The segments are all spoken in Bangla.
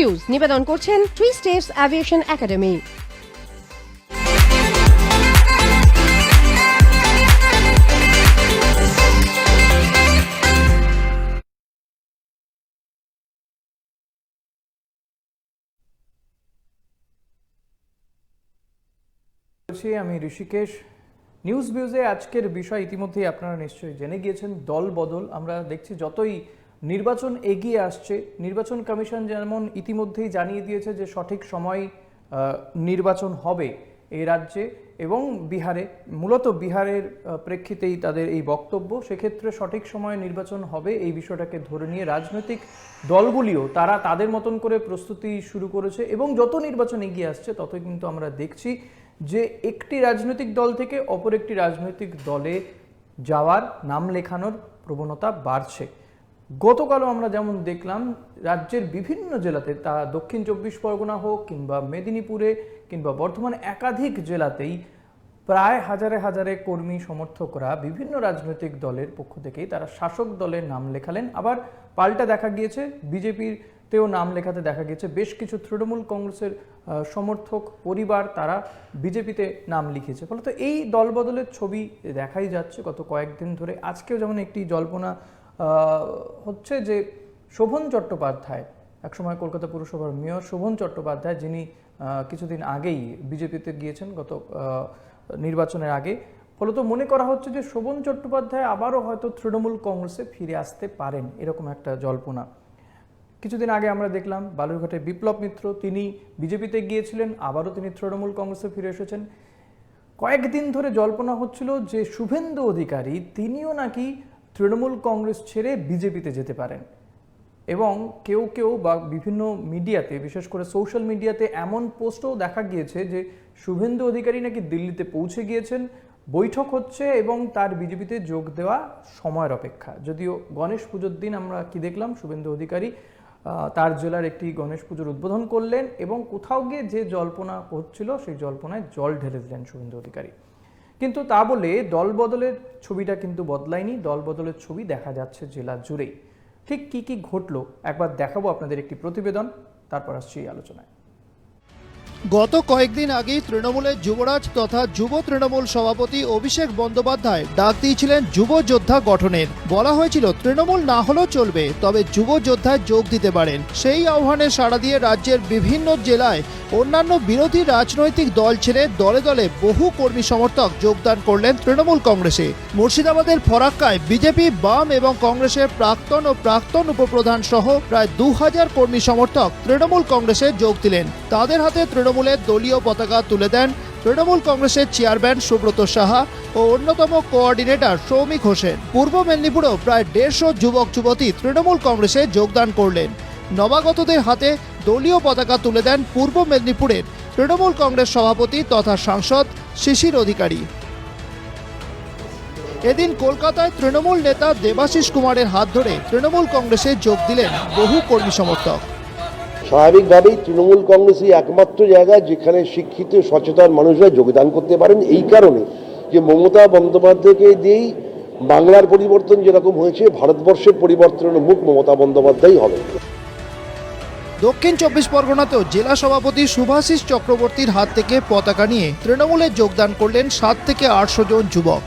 নিউজ নিবেদন করছেন 3 স্টেটস অ্যাভিয়েশন একাডেমি। আমি ঋষিকেশ। নিউজ ভিউজে আজকের বিষয় ইতিমধ্যেই আপনারা নিশ্চয়ই জেনে গিয়েছেন, দল বদল। আমরা দেখছি যতই নির্বাচন এগিয়ে আসছে, নির্বাচন কমিশন যেমন ইতিমধ্যেই জানিয়ে দিয়েছে যে সঠিক সময় নির্বাচন হবে এই রাজ্যে এবং বিহারে, মূলত বিহারের প্রেক্ষিতেই তাদের এই বক্তব্য। সেক্ষেত্রে সঠিক সময়ে নির্বাচন হবে এই বিষয়টাকে ধরে নিয়ে রাজনৈতিক দলগুলিও তারা তাদের মতন করে প্রস্তুতি শুরু করেছে এবং যত নির্বাচন এগিয়ে আসছে ততই কিন্তু আমরা দেখছি যে একটি রাজনৈতিক দল থেকে অপর একটি রাজনৈতিক দলে যাওয়ার, নাম লেখানোর প্রবণতা বাড়ছে। গতকালও আমরা যেমন দেখলাম রাজ্যের বিভিন্ন জেলাতে, তা দক্ষিণ 24 পরগনা হোক কিংবা মেদিনীপুরে কিংবা বর্ধমানে, একাধিক জেলাতেই প্রায় হাজারে হাজারে কর্মী সমর্থকরা বিভিন্ন রাজনৈতিক দলের পক্ষ থেকেই তারা শাসক দলের নাম লেখালেন। আবার পাল্টা দেখা গিয়েছে বিজেপিতেও নাম লেখাতে দেখা গিয়েছে বেশ কিছু তৃণমূল কংগ্রেসের সমর্থক পরিবার, তারা বিজেপিতে নাম লিখেছে। ফলত এই দলবদলের ছবি দেখাই যাচ্ছে গত কয়েকদিন ধরে। আজকেও যেমন একটি জল্পনা হচ্ছে যে শোভন চট্টোপাধ্যায়, একসময় কলকাতা পুরসভার মেয়র শোভন চট্টোপাধ্যায়, যিনি কিছুদিন আগেই বিজেপিতে গিয়েছেন গত নির্বাচনের আগে, ফলত মনে করা হচ্ছে যে শোভন চট্টোপাধ্যায় আবারও হয়তো তৃণমূল কংগ্রেসে ফিরে আসতে পারেন, এরকম একটা জল্পনা। কিছুদিন আগে আমরা দেখলাম বালুরঘাটের বিপ্লব মিত্র, তিনি বিজেপিতে গিয়েছিলেন, আবারও তিনি তৃণমূল কংগ্রেসে ফিরে এসেছেন। কয়েকদিন ধরে জল্পনা হচ্ছিল যে শুভেন্দু অধিকারী, তিনিও নাকি তৃণমূল কংগ্রেস ছেড়ে বিজেপিতে যেতে পারেন এবং কেউ কেউ বা বিভিন্ন মিডিয়াতে, বিশেষ করে সোশ্যাল মিডিয়াতে এমন পোস্টও দেখা গিয়েছে যে শুভেন্দু অধিকারী নাকি দিল্লিতে পৌঁছে গিয়েছেন, বৈঠক হচ্ছে এবং তার বিজেপিতে যোগ দেওয়া সময়ের অপেক্ষা। যদিও গণেশ পুজোর দিন আমরা কি দেখলাম, শুভেন্দু অধিকারী তার জেলার একটি গণেশ পুজোর উদ্বোধন করলেন এবং কোথাও গিয়ে যে জল্পনা হচ্ছিল সেই জল্পনায় জল ঢেলে দিলেন শুভেন্দু অধিকারী। কিন্তু তা বলে দল বদলের ছবিটা কিন্তু বদলায়নি, দল বদলের ছবি দেখা যাচ্ছে জেলা জুড়েই। ঠিক কি কি ঘটলো একবার দেখাবো আপনাদের একটি প্রতিবেদন, তারপর আসছি এই আলোচনায়। গত কয়েকদিন আগেই তৃণমূলের যুবরাজ তথা যুব তৃণমূল সভাপতি অভিষেক বন্দ্যোপাধ্যায় ডাক দিয়েছিলেন যুব যোদ্ধা গঠনের। বলা হয়েছিল তৃণমূল না হলেও চলবে, তবে যুব যোদ্ধায় যোগ দিতে পারেন। সেই আহ্বানে সাড়া দিয়ে রাজ্যের বিভিন্ন জেলায় অন্যান্য বিরোধী রাজনৈতিক দল ছেড়ে দলে দলে বহু কর্মী সমর্থক যোগদান করলেন তৃণমূল কংগ্রেসে। মুর্শিদাবাদের ফরাক্কায় বিজেপি, বাম এবং কংগ্রেসের প্রাক্তন উপপ্রধান সহ প্রায় 2000 কর্মী সমর্থক তৃণমূল কংগ্রেসে যোগ দিলেন। তাদের হাতে তৃণমূলের দলীয় পতাকা তুলে দেন তৃণমূল কংগ্রেসের চেয়ারম্যান সুব্রত সাহা ও অন্যতম কোঅর্ডিনেটর সৌমিক হোসেন। পূর্ব মেদিনীপুরেও প্রায় 150 যুবক যুবতী তৃণমূল কংগ্রেসে যোগদান করলেন। নবাগতদের হাতে দলীয় পতাকা তুলে দেন পূর্ব মেদিনীপুরের তৃণমূল কংগ্রেস সভাপতি তথা সাংসদ শিশির অধিকারী। এদিন কলকাতায় তৃণমূল নেতা দেবাশিস কুমারের হাত ধরে তৃণমূল কংগ্রেসে যোগ দিলেন বহু কর্মী সমর্থক। স্বাভাবিকভাবেই তৃণমূল কংগ্রেসই একমাত্র জায়গা যেখানে শিক্ষিত সচেতন মানুষরা যোগদান করতে পারেন, এই কারণে যে মমতা বন্দ্যোপাধ্যায়কে দিয়েই বাংলার পরিবর্তন যেরকম হয়েছে, ভারতবর্ষের পরিবর্তনের মুখ মমতা বন্দ্যোপাধ্যায় হবে। দক্ষিণ 24 পরগনাতেও জেলা সভাপতি শুভাশিস চক্রবর্তীর হাত থেকে পতাকা নিয়ে তৃণমূলে যোগদান করলেন 700 থেকে 800 জন যুবক।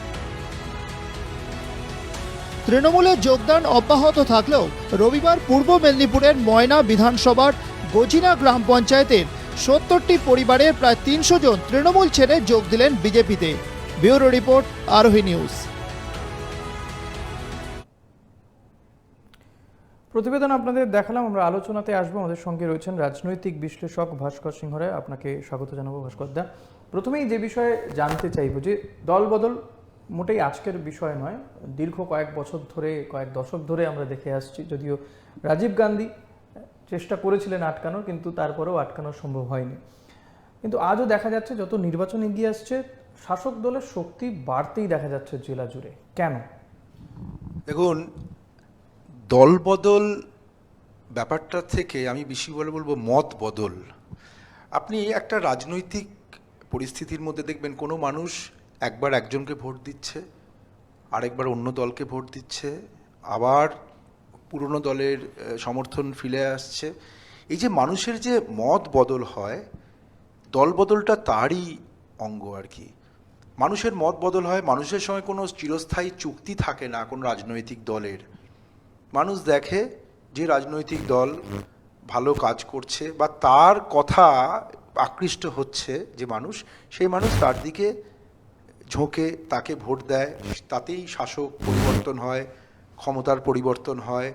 তৃণমূলে যোগদান অব্যাহত থাকলেও রবিবার পূর্ব মেদিনীপুরের ময়না বিধানসভার গজিনা গ্রাম পঞ্চায়েতের 70টি পরিবারের প্রায় 300 জন তৃণমূল ছেড়ে যোগ দিলেন বিজেপিতে। ব্যুরো রিপোর্ট, আরোহী নিউজ। প্রতিবেদন আপনাদের দেখালাম, আমরা আলোচনাতে আসবো। আমাদের সঙ্গে রয়েছেন রাজনৈতিক বিশ্লেষক ভাস্কর সিংহ রায়। আপনাকে স্বাগত জানাবো ভাস্কর দা। প্রথমেই যে বিষয়ে জানতে চাইব যে দল বদল মোটেই আজকের বিষয় নয়, দীর্ঘ কয়েক বছর ধরে, কয়েক দশক ধরে আমরা দেখে আসছি। যদিও রাজীব গান্ধী চেষ্টা করেছিলেন আটকানোর, কিন্তু তারপরেও আটকানো সম্ভব হয়নি। কিন্তু আজও দেখা যাচ্ছে যত নির্বাচন এগিয়ে আসছে শাসক দলের শক্তি বাড়তেই দেখা যাচ্ছে জেলা জুড়ে। কেন? দেখুন, দল বদল ব্যাপারটা থেকে আমি বেশি বলবো মত বদল। আপনি একটা রাজনৈতিক পরিস্থিতির মধ্যে দেখবেন কোনো মানুষ একবার একজনকে ভোট দিচ্ছে, আরেকবার অন্য দলকে ভোট দিচ্ছে, আবার পুরনো দলের সমর্থন ফিরে আসছে। এই যে মানুষের যে মত বদল হয়, দল বদলটা তারই অঙ্গ আর কি। মানুষের মত বদল হয়, মানুষের সঙ্গে কোনো চিরস্থায়ী চুক্তি থাকে না কোনো রাজনৈতিক দলের। মানুষ দেখে যে রাজনৈতিক দল ভালো কাজ করছে বা তার কথা আকৃষ্ট হচ্ছে যে মানুষ, সেই মানুষ তার দিকে ঝোঁকে তাকে ভোট দেয়, তাতেই শাসক পরিবর্তন হয়, ক্ষমতার পরিবর্তন হয়।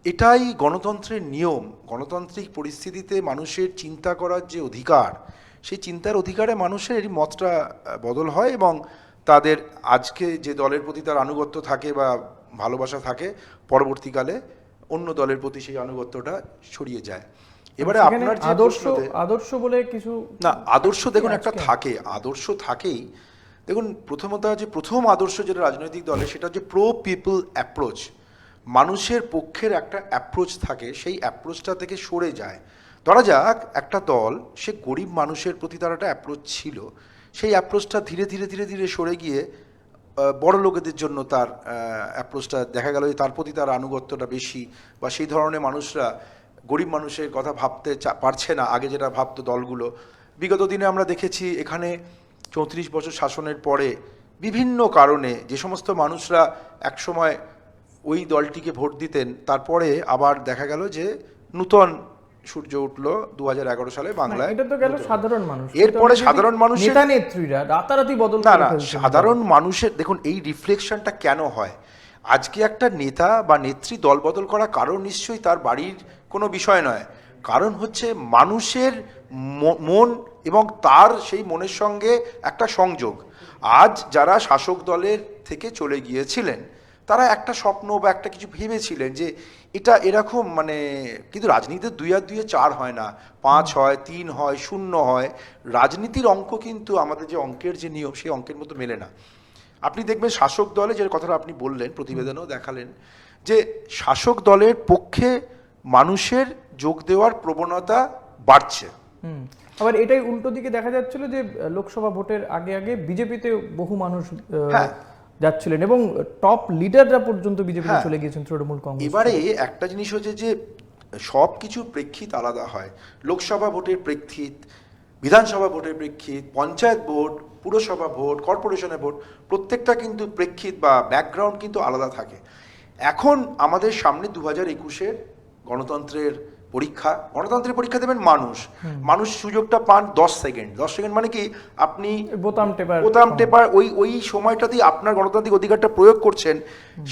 এটাই গণতন্ত্রের নিয়ম। গণতান্ত্রিক পরিস্থিতিতে মানুষের চিন্তা করার যে অধিকার, সেই চিন্তার অধিকারে মানুষের মতটা বদল হয় এবং তাদের আজকে যে দলের প্রতি তার আনুগত্য থাকে বা ভালোবাসা থাকে, পরবর্তীকালে অন্য দলের প্রতি সেই আনুগত্যটা ছড়িয়ে যায়। এবারে সেখানে আপনার যে আদর্শ বলে কিছু না, আদর্শ দেখুন একটা থাকে, আদর্শ থাকেই। দেখুন প্রথমত যে প্রথম আদর্শ যেটা রাজনৈতিক দলের, সেটা হচ্ছে প্রো পিপল অ্যাপ্রোচ। মানুষের পক্ষের একটা অ্যাপ্রোচ থাকে, সেই অ্যাপ্রোচটা থেকে সরে যায়। ধরা যাক একটা দল, সে গরিব মানুষের প্রতি তার একটা অ্যাপ্রোচ ছিল, সেই অ্যাপ্রোচটা ধীরে ধীরে ধীরে ধীরে সরে গিয়ে বড় লোকেদের জন্য তার অ্যাপ্রোচটা দেখা গেল যে তার প্রতি তার আনুগত্যটা বেশি, বা সেই ধরনের মানুষরা গরিব মানুষের কথা ভাবতে পারছে না আগে যেটা ভাবতো দলগুলো। বিগত দিনে আমরা দেখেছি এখানে 34 বছর শাসনের পরে বিভিন্ন কারণে যে সমস্ত মানুষরা একসময় ওই দলটিকে ভোট দিতেন, তারপরে আবার দেখা গেল যে নূতন সূর্য উঠলো 2011 সালে বাংলায়। এটা তো গেল সাধারণ মানুষ, এরপরে সাধারণ মানুষের নেতা নেত্রীরা রাতারাতি বদল না করে না, ফেলছেন। সাধারণ মানুষের দেখুন এই রিফ্লেকশনটা কেন হয়। আজকে একটা নেতা বা নেত্রী দল বদল করার কারণ নিশ্চয়ই তার বাড়ির কোনো বিষয় নয়, কারণ হচ্ছে মানুষের মন এবং তার সেই মনের সঙ্গে একটা সংযোগ। আজ যারা শাসক দলের থেকে চলে গিয়েছিলেন, তারা একটা স্বপ্ন বা একটা কিছু ভেবেছিলেন যে এটা এরকম, মানে কিন্তু রাজনীতিতে 2 আর 2 4 হয় না, 5 হয়, 3 হয়, 0 হয়। রাজনীতির অঙ্ক কিন্তু আমাদের যে অঙ্কের যে নিয়ম, সেই অঙ্কের মতো মেলে না। আপনি দেখবেন শাসক দলে যে কথাটা আপনি বললেন, প্রতিবেদনেও দেখালেন যে শাসক দলের পক্ষে মানুষের যোগ দেওয়ার প্রবণতা বাড়ছে। আবার এটাই উল্টো দিকে দেখা যাচ্ছিল যে লোকসভা ভোটের আগে আগে বিজেপিতে বহু মানুষ যাচ্ছিলেন এবং টপ লিডাররা পর্যন্ত বিজেপিতে চলে গিয়েছেন তৃণমূল কংগ্রেস। এবারে একটা জিনিস হচ্ছে যে সব কিছুর প্রেক্ষিত আলাদা হয়। লোকসভা ভোটের প্রেক্ষিত, বিধানসভা ভোটের প্রেক্ষিত, পঞ্চায়েত ভোট, পুরসভা ভোট, কর্পোরেশনের ভোট, প্রত্যেকটা কিন্তু প্রেক্ষিত বা ব্যাকগ্রাউন্ড কিন্তু আলাদা থাকে। এখন আমাদের সামনে 2021-এর গণতন্ত্রের পরীক্ষা। গণতন্ত্রের পরীক্ষা দেবেন মানুষ সুযোগটা পান 10 সেকেন্ড। 10 সেকেন্ড মানে কি, আপনি বোতাম টেপার ওই সময়টাতেই আপনার গণতান্ত্রিক অধিকারটা প্রয়োগ করছেন।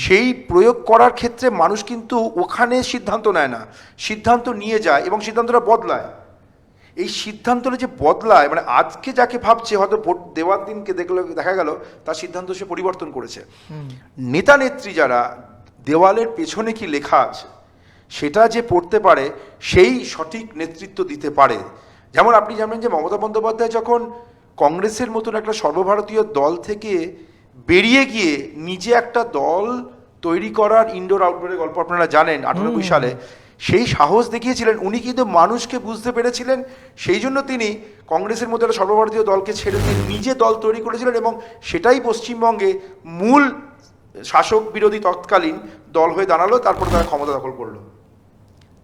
সেই প্রয়োগ করার ক্ষেত্রে মানুষ কিন্তু ওখানে সিদ্ধান্ত নেয় না, সিদ্ধান্ত নিয়ে যায় এবং সিদ্ধান্তটা বদলায়। এই সিদ্ধান্তটা যে বদলায়, মানে আজকে যাকে ভাবছে হয়তো ভোট দেওয়ার দিনকে দেখা গেল তার সিদ্ধান্ত সে পরিবর্তন করেছে। নেতা নেত্রী যারা দেওয়ালের পেছনে কি লেখা আছে সেটা যে পড়তে পারে, সেই সঠিক নেতৃত্ব দিতে পারে। যেমন আপনি জানেন যে মমতা বন্দ্যোপাধ্যায় যখন কংগ্রেসের মতন একটা সর্বভারতীয় দল থেকে বেরিয়ে গিয়ে নিজে একটা দল তৈরি করার ইনডোর আউটডোরের গল্প আপনারা জানেন 98 সালে, সেই সাহস দেখিয়েছিলেন উনি, কিন্তু মানুষকে বুঝতে পেরেছিলেন। সেই জন্য তিনি কংগ্রেসের মতো একটা সর্বভারতীয় দলকে ছেড়ে দিয়ে নিজে দল তৈরি করেছিলেন এবং সেটাই পশ্চিমবঙ্গে মূল শাসক বিরোধী তৎকালীন দল হয়ে দাঁড়ালো। তারপর তারা ক্ষমতা দখল করলো।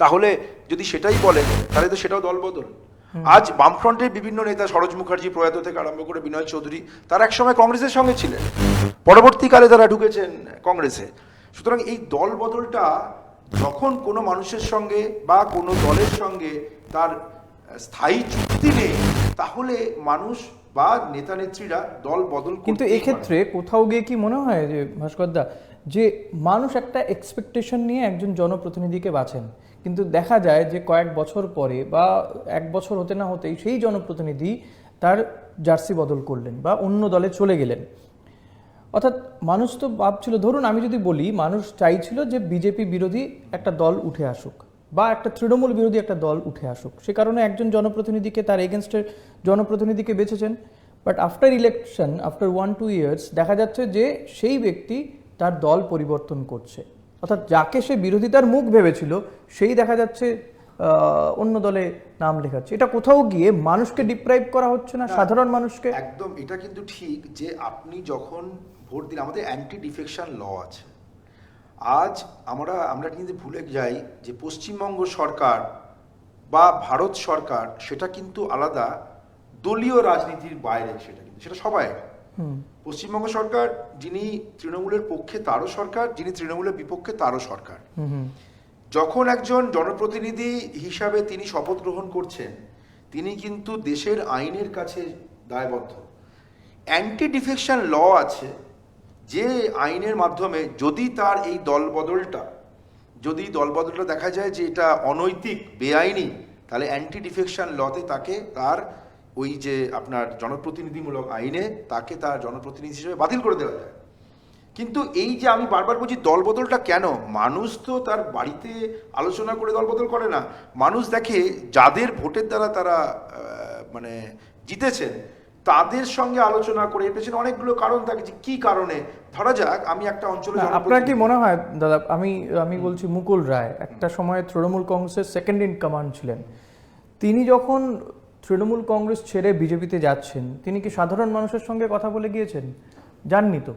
তাহলে যদি সেটাই বলেন তাহলে তো সেটাও দল বদল। আজ বামফ্রন্টের বিভিন্ন নেতা, সরোজ মুখার্জি প্রয়াত থেকে আরম্ভ করে বিনয় চৌধুরী, তারা একসময় কংগ্রেসের সঙ্গে ছিলেন, পরবর্তীকালে তারা ঢুকেছেন কংগ্রেসে। সুতরাং এই দল বদলটা যখন কোনো মানুষের সঙ্গে বা কোনো দলের সঙ্গে তার স্থায়ী চুক্তি নেই, তাহলে মানুষ বা নেতা নেত্রীরা দল বদল। কিন্তু এক্ষেত্রে কোথাও গিয়ে কি মনে হয় যে ভাস্করদা, যে মানুষ একটা এক্সপেকটেশন নিয়ে একজন জনপ্রতিনিধিকে বাছেন, কিন্তু দেখা যায় যে কয়েক বছর পরে বা 1 বছর হতে না হতেই সেই জনপ্রতিনিধি তার জার্সি বদল করলেন বা অন্য দলে চলে গেলেন। অর্থাৎ মানুষ তো ভাবছিল, ধরুন আমি যদি বলি, মানুষ চাইছিল যে বিজেপি বিরোধী একটা দল উঠে আসুক বা একটা তৃণমূল বিরোধী একটা দল উঠে আসুক, সে কারণে একজন জনপ্রতিনিধিকে, তার এগেনস্টের জনপ্রতিনিধিকে বেছেছেন। But after election, after 1-2 years দেখা যাচ্ছে যে সেই ব্যক্তি তার দল পরিবর্তন করছে। অর্থাৎ যাকে সে বিরোধিতার মুখ ভেবেছিল, সেই দেখা যাচ্ছে অন্য দলে নাম লেখাচ্ছে। এটা কোথাও গিয়ে মানুষকে ডিপ্রাইভ করা হচ্ছে না, সাধারণ মানুষকে? একদম, এটা কিন্তু ঠিক যে আপনি যখন ভোট দিন, আমাদের অ্যান্টি ডিফেকশন ল আছে। আজ আমরা কিন্তু ভুলে যাই যে পশ্চিমবঙ্গ সরকার বা ভারত সরকার সেটা কিন্তু আলাদা, দলীয় রাজনীতির বাইরে সেটা সবাই। পশ্চিমবঙ্গ সরকার যিনি তৃণমূলের পক্ষে তারও সরকার, যিনি তৃণমূলের বিপক্ষে তারও সরকার। যখন একজন জনপ্রতিনিধি হিসাবে তিনি শপথ গ্রহণ করছেন, তিনি কিন্তু দেশের আইনের কাছে দায়বদ্ধ। অ্যান্টি ডিফেকশন ল আছে, যে আইনের মাধ্যমে যদি তার এই দলবদলটা দেখা যায় যে এটা অনৈতিক, বেআইনি, তাহলে অ্যান্টি ডিফেকশন লতে তাকে তার ওই যে আপনার জনপ্রতিনিধিমূলক আইনে তাকে তার জনপ্রতিনিধি হিসেবে বাতিল করে দেওয়া যায়। কিন্তু এই যে আমি বারবার বলছি দলবদলটা কেন, মানুষ তো তার বাড়িতে আলোচনা করে দলবদল করে না। মানুষ দেখে যাদের ভোটের দ্বারা তারা মানে জিতেছেন, তাদের সঙ্গে আলোচনা করে। এর পেছনে অনেকগুলো কারণ থাকে, যে কি কারণে। ধরা যাক আমি একটা অঞ্চলে, আপনার কি মনে হয় দাদা, আমি বলছি মুকুল রায় একটা সময় তৃণমূল কংগ্রেসের সেকেন্ড ইন কমান্ড ছিলেন, তিনি যখন তৃণমূল কংগ্রেস ছেড়ে বিজেপিতে যাচ্ছেন, তিনি কি সাধারণ মানুষের সঙ্গে কথা বলে গিয়েছেন? যাননি তো।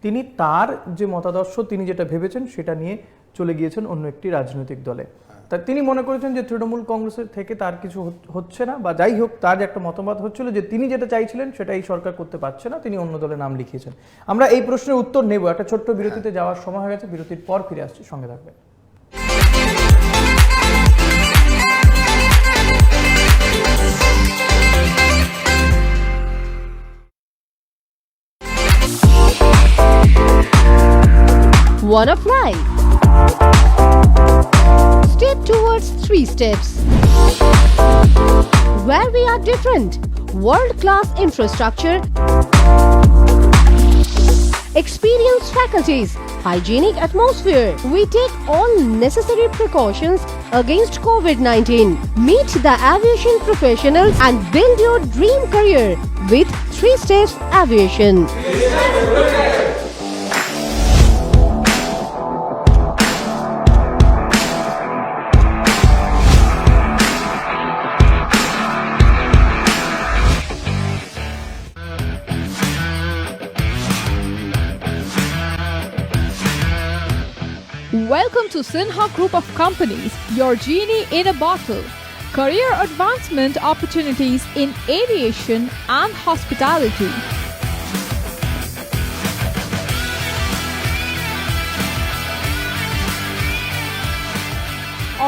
তিনি তার যে মতাদর্শ, তিনি যেটা ভেবেছেন সেটা নিয়ে চলে গিয়েছেন অন্য একটি রাজনৈতিক দলে। তা তিনি মনে করেছেন যে তৃণমূল কংগ্রেসের থেকে তার কিছু হচ্ছে না, বা যাই হোক, তার একটা মতামত হচ্ছিল যে তিনি যেটা চাইছিলেন সেটা এই সরকার করতে পারছে না, তিনি অন্য দলে নাম লিখিয়েছেন। আমরা এই প্রশ্নের উত্তর নেব, একটা ছোট্ট বিরতিতে যাওয়ার সময় হয়ে গেছে, বিরতির পর ফিরে আসছি, সঙ্গে থাকবেন। One of life. Step towards 3 steps. Where we are different. World-class infrastructure. Experienced faculties. Hygienic atmosphere. We take all necessary precautions against COVID-19. Meet the aviation professionals and build your dream career with 3 Steps Aviation. Welcome to Sinha Group of Companies, your genie in a bottle. Career advancement opportunities in aviation and hospitality.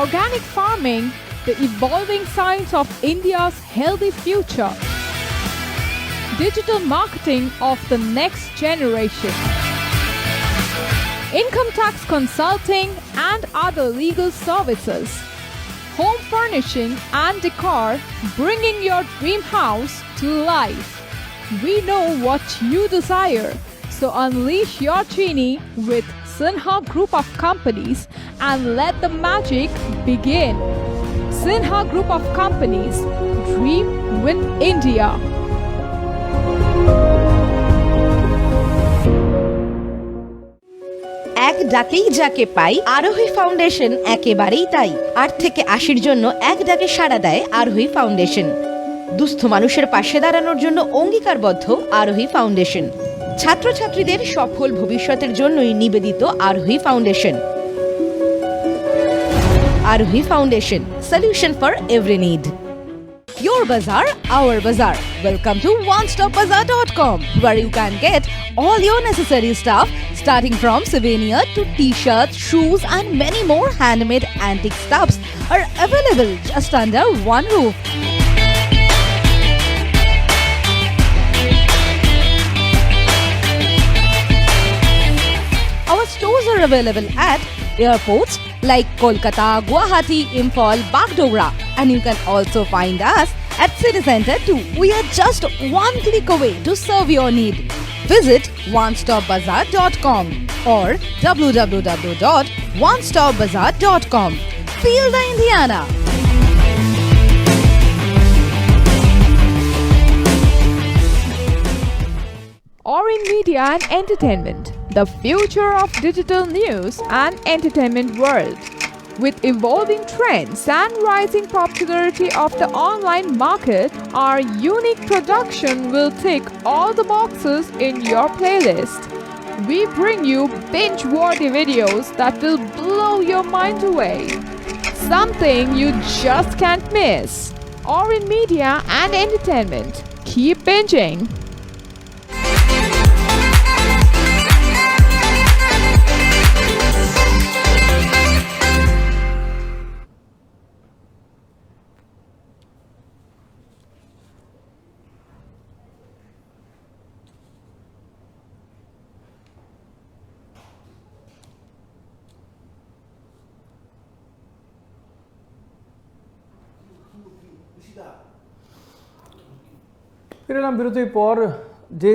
Organic farming, the evolving science of India's healthy future. Digital marketing of the next generation. Income tax consulting and other legal services. Home furnishing and decor, bringing your dream house to life. We know what you desire, so unleash your genie with Sinha Group of Companies and let the magic begin. Sinha Group of Companies, dream with India. এক ডাকেই যাকে পাই, আরোহী ফাউন্ডেশন একেবারেই তাই। 8 থেকে 80-র জন্য এক ডাকে সাড়া দেয় আরোহী ফাউন্ডেশন। দুস্থ মানুষের পাশে দাঁড়ানোর জন্য অঙ্গীকারবদ্ধ আরোহী ফাউন্ডেশন। ছাত্রছাত্রীদের সফল ভবিষ্যতের জন্যই নিবেদিত আরোহী ফাউন্ডেশন। আরোহী foundation, solution for every need. Your bazaar, our bazaar. Welcome to onestopbazaar.com, where you can get all your necessary stuff, starting from souvenir to t-shirts, shoes and many more handmade antique stuffs are available just under one roof. Our stores are available at airports like Kolkata, Guwahati, Imphal, Bagdogra, and you can also find us at City Center too. We are just one click away to serve your need. Visit onestopbazaar.com or www.onestopbazaar.com. Feel the Indiana. Orin Media and Entertainment, the future of digital news and entertainment world. With evolving trends and rising popularity of the online market, our unique production will tick all the boxes in your playlist. We bring you binge-worthy videos that will blow your mind away. something you just can't miss. Or in media and entertainment, keep binging. ফিরে এলাম বিরতির পর। যে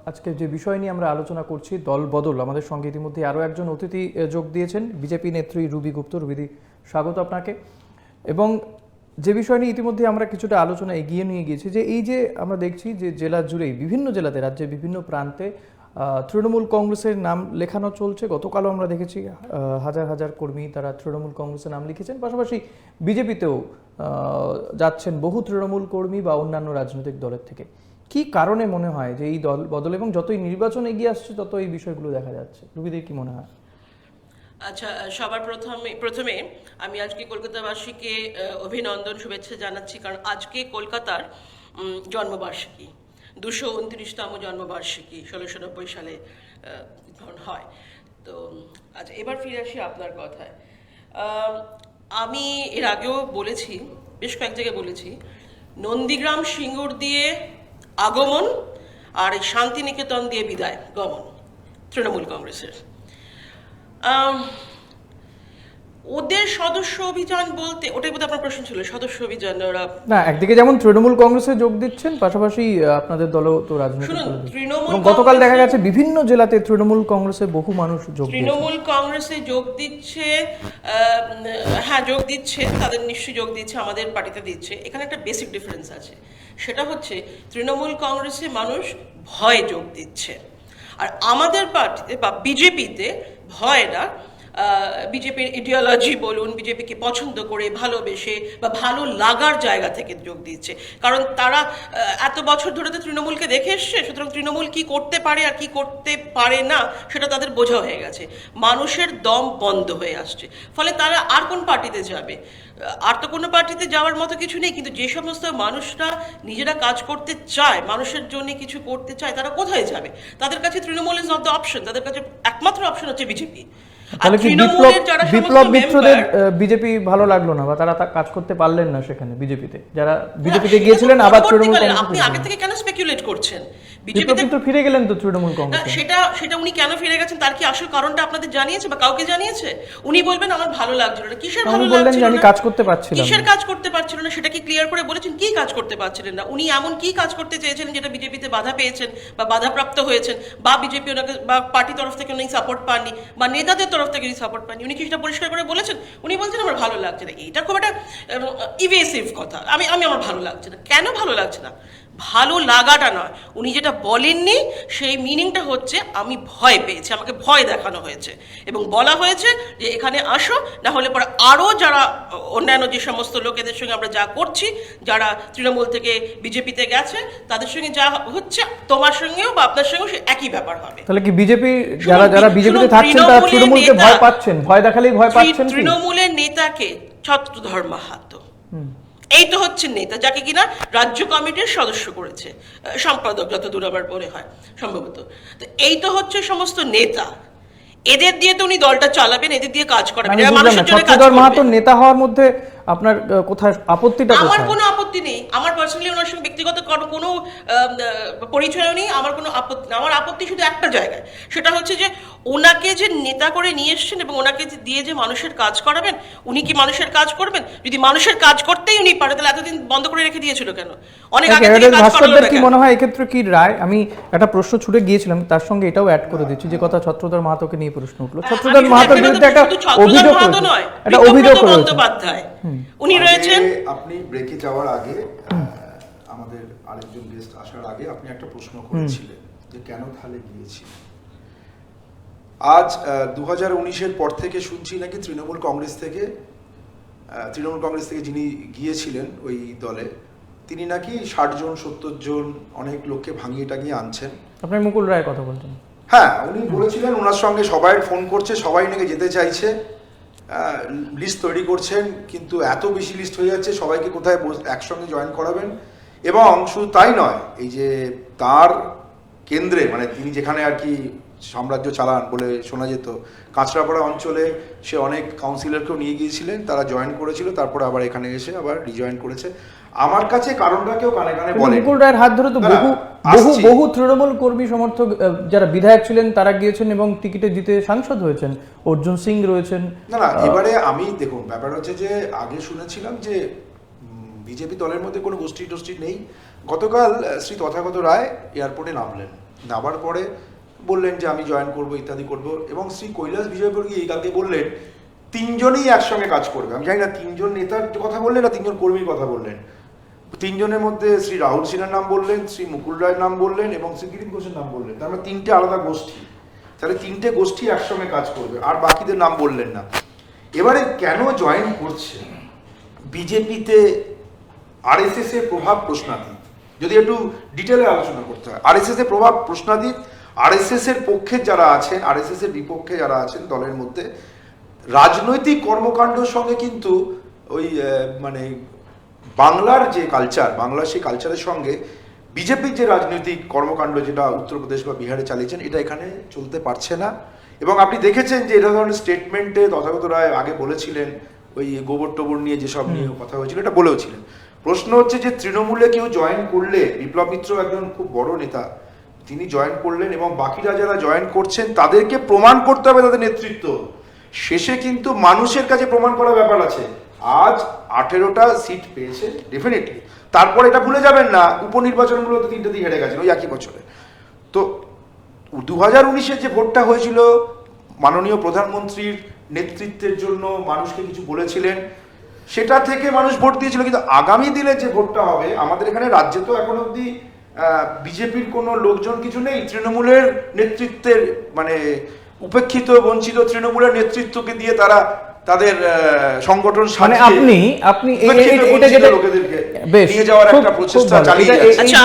আজকে যে বিষয় নিয়ে আমরা আলোচনা করছি, দল বদল, আমাদের সঙ্গে ইতিমধ্যে আরও একজন অতিথি যোগ দিয়েছেন, বিজেপি নেত্রী রুবি গুপ্ত। রুবিদি, স্বাগত আপনাকে। এবং যে বিষয় নিয়ে ইতিমধ্যে আমরা কিছুটা আলোচনা এগিয়ে নিয়ে গিয়েছি, যে এই যে আমরা দেখছি যে জেলা জুড়েই বিভিন্ন জেলাতে, রাজ্যের বিভিন্ন প্রান্তে তৃণমূল কংগ্রেসের নাম লেখানো চলছে। গতকালও আমরা দেখেছি হাজার হাজার কর্মী তারা তৃণমূল কংগ্রেসের নাম লিখেছেন। পাশাপাশি বিজেপিতেও যাচ্ছেন বহু তৃণমূল কর্মী বা অন্যান্য রাজনৈতিক দলের থেকে। কি কারণে মনে হয় যে এই দল বদল, এবং যতই নির্বাচন এগিয়ে আসছে তত এই বিষয়গুলো দেখা যাচ্ছে? রুবিদের কি মনে হয়? আচ্ছা, সবার প্রথমে আমি আজকে কলকাতাবাসীকে অভিনন্দন, শুভেচ্ছা জানাচ্ছি, কারণ আজকে কলকাতার জন্মবার্ষিকী, 229তম জন্মবার্ষিকী 1690 সালে হয়। তো আচ্ছা, এবার ফিরে আসি আপনার কথায়। আমি এর আগেও বলেছি, বেশ কয়েক জায়গায় বলেছি, নন্দীগ্রাম সিঙ্গুর দিয়ে আগমন আর এই শান্তিনিকেতন দিয়ে বিদায় গমন তৃণমূল কংগ্রেসের। ওদের সদস্য অভিযান বলতে, ওটাই বোধহয় আপনার প্রশ্ন ছিল, সদস্য অভিযান। ওরা না, একদিকে যেমন তৃণমূল কংগ্রেসে যোগ দিচ্ছেন, পাশাপাশি আপনাদের দলও তো রাজনৈতিক দল। এবং গতকাল দেখা গেছে বিভিন্ন জেলাতে তৃণমূল কংগ্রেসে বহু মানুষ যোগ দিচ্ছে। তৃণমূল কংগ্রেসে যোগ দিচ্ছে, হ্যাঁ যোগ দিচ্ছে, তাদের নিশ্চয়ই যোগ দিচ্ছে, আমাদের পার্টিতে দিচ্ছে। এখানে একটা বেসিক ডিফারেন্স আছে, সেটা হচ্ছে তৃণমূল কংগ্রেসে মানুষ ভয়ে যোগ দিচ্ছে, আর আমাদের পার্টিতে বা বিজেপিতে ভয় না। বিজেপির ইডিওলজি বলুন, বিজেপিকে পছন্দ করে ভালোবেসে বা ভালো লাগার জায়গা থেকে যোগ দিচ্ছে, কারণ তারা এত বছর ধরে তো তৃণমূলকে দেখে এসছে। সুতরাং তৃণমূল কি করতে পারে আর কি করতে পারে না সেটা তাদের বোঝা হয়ে গেছে। মানুষের দম বন্ধ হয়ে আসছে, ফলে তারা আর কোন পার্টিতে যাবে? আর তো কোনো পার্টিতে যাওয়ার মতো কিছু নেই। কিন্তু যে সমস্ত মানুষরা নিজেরা কাজ করতে চায়, মানুষের জন্য কিছু করতে চায়, তারা কোথায় যাবে? তাদের কাছে Trinamool is not the option, তাদের কাছে একমাত্র অপশন হচ্ছে বিজেপি। তাহলে কি বিপ্লব মিত্রদের বিজেপি ভালো লাগলো না, বা তারা কাজ করতে পারলেন না সেখানে বিজেপিতে? যারা বিজেপিতে গিয়েছিলেন আবার তৃণমূল কংগ্রেসে, আপনি আগে থেকে কেন স্পেকুলেট করছেন? বিজেপিতে তো ফিরে গেলেন তো তৃণমূল কংগ্রেসে। সেটা উনি কেন ফিরে গেছেন তার কি আসল কারণটা আপনাদের জানিয়েছে বা কাউকে জানিয়েছে? উনি বলবেন আমার ভালো লাগছিল না। কিসের ভালো লাগছিল না? আমি কাজ করতে পারছিলাম, কিসের কাজ করতে পারছিল না সেটা কি ক্লিয়ার করে বলেছেন? কি কাজ করতে পারছিলেন না? উনি এমন কি কাজ করতে চেয়েছেন যেটা বিজেপিতে বাধা পেয়েছেন বা বাধাপ্রাপ্ত হয়েছেন, বা বিজেপি ওনাকে বা পার্টি তরফ থেকে উনি সাপোর্ট পাননি, বা নেতাদের তরফ থেকে উনি সাপোর্ট পাননি? উনি কি সেটা পরিষ্কার করে বলেছেন? উনি বলছেন আমার ভালো লাগছে না। এটা খুব একটা ইভেসিভ কথা। আমি আমার ভালো লাগছে না। কেন ভালো লাগছে না? ভালো লাগাটা নয়, উনি যেটা বলেননি সেই মিনিংটা হচ্ছে আমি ভয় পেয়েছি, আমাকে ভয় দেখানো হয়েছে এবং বলা হয়েছে যে এখানে আসো, না হলে পরে আরও যারা অন্যান্য যে সমস্ত লোকেদের সঙ্গে আমরা যা করছি, যারা তৃণমূল থেকে বিজেপিতে গেছে, তাদের সঙ্গে যা হচ্ছে তোমার সঙ্গেও বা আপনার সঙ্গেও সে একই ব্যাপার হবে। তাহলে কি বিজেপি যারা বিজেপিতে থাকছেন তারা তৃণমূলকে ভয় পাচ্ছেন? ভয় দেখালেই ভয় পাচ্ছেন? তৃণমূলের নেতাকে ছত্রধর মাহাতো, এই তো হচ্ছে নেতা, যাকে কিনা রাজ্য কমিটির সদস্য করেছে, সম্পাদক যতদূর আমার মনে হয় সম্ভবত। তো এই তো হচ্ছে সমস্ত নেতা, এদের দিয়ে তো উনি দলটা চালাবেন, এদের দিয়ে কাজ করাবেন, মানুষের জন্য কাজ করবেন। নেতা হওয়ার মধ্যে আপনার কোথায় আপত্তিটা? আমার কোনো আপত্তি নেই, আমার পার্সোনালি ওনার সঙ্গে ব্যক্তিগত কোনো পরিচয় নেই, আমার কোনো আপত্তি। আমার আপত্তি শুধু একটা জায়গায়, সেটা হচ্ছে যে ওনাকে যে নেতা করে নিয়ে এসছেন এবং ওনাকে দিয়ে যে মানুষের কাজ করাবেন, উনি কি মানুষের কাজ করবেন? যদি মানুষের কাজ করতেই উনি পারে, তাহলে এতদিন বন্ধ করে রেখে দিয়েছিল কেন? অনেক আগে থেকে কাজ করলো না। কি মনে হয় এক্ষেত্রে কি রায়? আমি একটা প্রশ্ন ছুটে গিয়েছিলাম, তার সঙ্গে এটাও অ্যাড করে দিচ্ছি, যে কথা ছত্রধর মাহাতোকে নিয়ে প্রশ্ন উঠলো। ছত্রধর মাহাতোর বিরুদ্ধে একটা অভিযোগ বন্দ্যোপাধ্যায় উনি রয়েছেন। আপনি ব্রেকে যাওয়ার আগে, আমাদের আরেকজন গেস্ট আসার আগে আপনি একটা প্রশ্ন করেছিলেন যে কেন তাহলে গিয়েছিলেন। আজ 2019-এর পর থেকে শুনছি নাকি তৃণমূল কংগ্রেস থেকে যিনি গিয়েছিলেন ওই দলে, তিনি নাকি 60 জন 70 জন অনেক লোককে ভাঙিয়ে টাঙিয়ে আনছেন। আপনি মুকুল রায়ের কথা বলছেন? হ্যাঁ, উনি বলেছিলেন ওনার সঙ্গে সবাই ফোন করছে, সবাই নাকি যেতে চাইছে। লিস্ট তৈরি করছেন, কিন্তু এত বেশি লিস্ট হয়ে যাচ্ছে, সবাইকে কোথায় একসঙ্গে জয়েন করাবেন। এবং শুধু তাই নয়, এই যে তার কেন্দ্রে মানে তিনি যেখানে আর কি সাম্রাজ্য চালান বলে শোনা যেত, কাঁচরাপাড়া অঞ্চলে সে অনেক কাউন্সিলরকেও নিয়ে গিয়েছিলেন, তারা জয়েন করেছিল, তারপরে আবার এখানে এসে আবার রিজয়েন করেছে। আমার কাছে কারণটা কেউ কানে কানে বলে। মুকুল রায়ের হাত ধরে তো বহু তৃণমূল কর্মী সমর্থক যারা বিধায়ক ছিলেন তারা গিয়েছেন এবং টিকিটে জিতে সাংসদ হয়েছেন। অর্জুন সিং রয়েছেন। না, এবারে আমি দেখুন, ব্যাপার হচ্ছে যে আগে শুনেছিলাম যে বিজেপি দলের মধ্যে কোনো গোষ্ঠী টোষ্ঠী নেই। গতকাল শ্রী তথাগত রায় এয়ারপোর্টে নামলেন, নামার পরে বললেন যে আমি জয়েন করব, ইত্যাদি করব। এবং শ্রী কৈলাস বিজয়বর্গী কালকে বললেন তিনজনই একসঙ্গে কাজ করবে। আমি জানি না তিনজন নেতার কথা বললেন না তিনজন কর্মীর কথা বললেন। তিনজনের মধ্যে শ্রী রাহুল সিনহার নাম বললেন, শ্রী মুকুল রায়ের নাম বললেন এবং শ্রী গিরিশ ঘোষের নাম বললেন। তার মানে তিনটে আলাদা গোষ্ঠী, তাহলে তিনটে গোষ্ঠী একসঙ্গে কাজ করবে, আর বাকিদের নাম বললেন না। এবারে কেন জয়েন করছে? বিজেপিতে আরএসএস এর প্রভাব প্রশ্নাতীত। যদি একটু ডিটেলে আলোচনা করতে হয়, আরএসএস এর প্রভাব প্রশ্নাতীত। আরএসএস এর পক্ষে যারা আছেন, আরএসএস এর বিপক্ষে যারা আছেন দলের মধ্যে, রাজনৈতিক কর্মকাণ্ডের সঙ্গে কিন্তু ওই মানে বাংলার যে কালচার, বাংলার সেই কালচারের সঙ্গে বিজেপির যে রাজনৈতিক কর্মকাণ্ড যেটা উত্তরপ্রদেশ বা বিহারে চালিয়েছেন, এটা এখানে চলতে পারছে না। এবং আপনি দেখেছেন যে এটা ধরনের স্টেটমেন্টে তথাগত রায় আগে বলেছিলেন, ওই গোবর টোবর নিয়ে যেসব নিয়ে কথা হয়েছিল এটা বলেওছিলেন। প্রশ্ন হচ্ছে যে তৃণমূলে কেউ জয়েন করলে, বিপ্লব মিত্র একজন খুব বড় নেতা, তিনি জয়েন করলেন এবং বাকিরা যারা জয়েন করছেন তাদেরকে প্রমাণ করতে হবে তাদের নেতৃত্ব। শেষে কিন্তু মানুষের কাছে প্রমাণ করার ব্যাপার আছে। আজ 18টা সিট পেয়েছে ডেফিনেটলি, তারপর এটা ভুলে যাবেন না উপনির্বাচনগুলো তো 3টে হেরে গেছেন ওই একই বছরে। তো 2019-এর যে ভোটটা হয়েছিল, মাননীয় প্রধানমন্ত্রীর নেতৃত্বের জন্য মানুষকে কিছু বলেছিলেন, সেটা থেকে মানুষ ভোট দিয়েছিল। কিন্তু আগামী দিনে যে ভোটটা হবে, আমাদের এখানে রাজ্যে তো এখন অবধি বিজেপির কোনো লোকজন কিছু নেই। তৃণমূলের নেতৃত্বের মানে উপেক্ষিত বঞ্চিত তৃণমূলের নেতৃত্বকে দিয়ে তারা তাদের সংগঠন মানে আপনি নিয়ে যাওয়ার একটা প্রচেষ্টা চালিয়ে যাচ্ছে।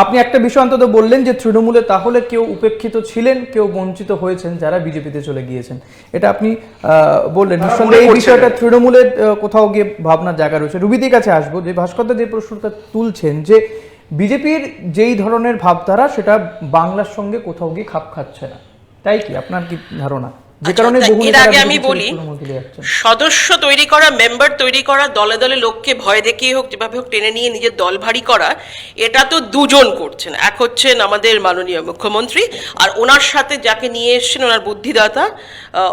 আপনি একটা বিষয় অন্তত বললেন যে তৃণমূলে তাহলে কেউ উপেক্ষিত ছিলেন, কেউ বঞ্চিত হয়েছেন যারা বিজেপিতে চলে গিয়েছেন, এটা আপনি বললেন। নিঃসন্দেহে এই বিষয়টা তৃণমূলের কোথাও গিয়ে ভাবনার জায়গা রয়েছে। রুবিদির কাছে আসবো, যে ভাস্করদা যে প্রশ্নটা তুলছেন যে বিজেপির যেই ধরনের ভাবধারা সেটা বাংলার সঙ্গে কোথাও গিয়ে খাপ খাচ্ছে না, তাই কি আপনার কি ধারণা? যে কারণে এর আগে আমি বলি, সদস্য তৈরি করা, মেম্বার তৈরি করা, দলে দলে লোককে ভয় দেখিয়ে হোক যেভাবে হোক টেনে নিয়ে নিজের দল ভারী করা, এটা তো দুজন করছেন। এক হচ্ছেন আমাদের মাননীয় মুখ্যমন্ত্রী, আর ওনার সাথে যাকে নিয়ে এসছেন ওনার বুদ্ধিদাতা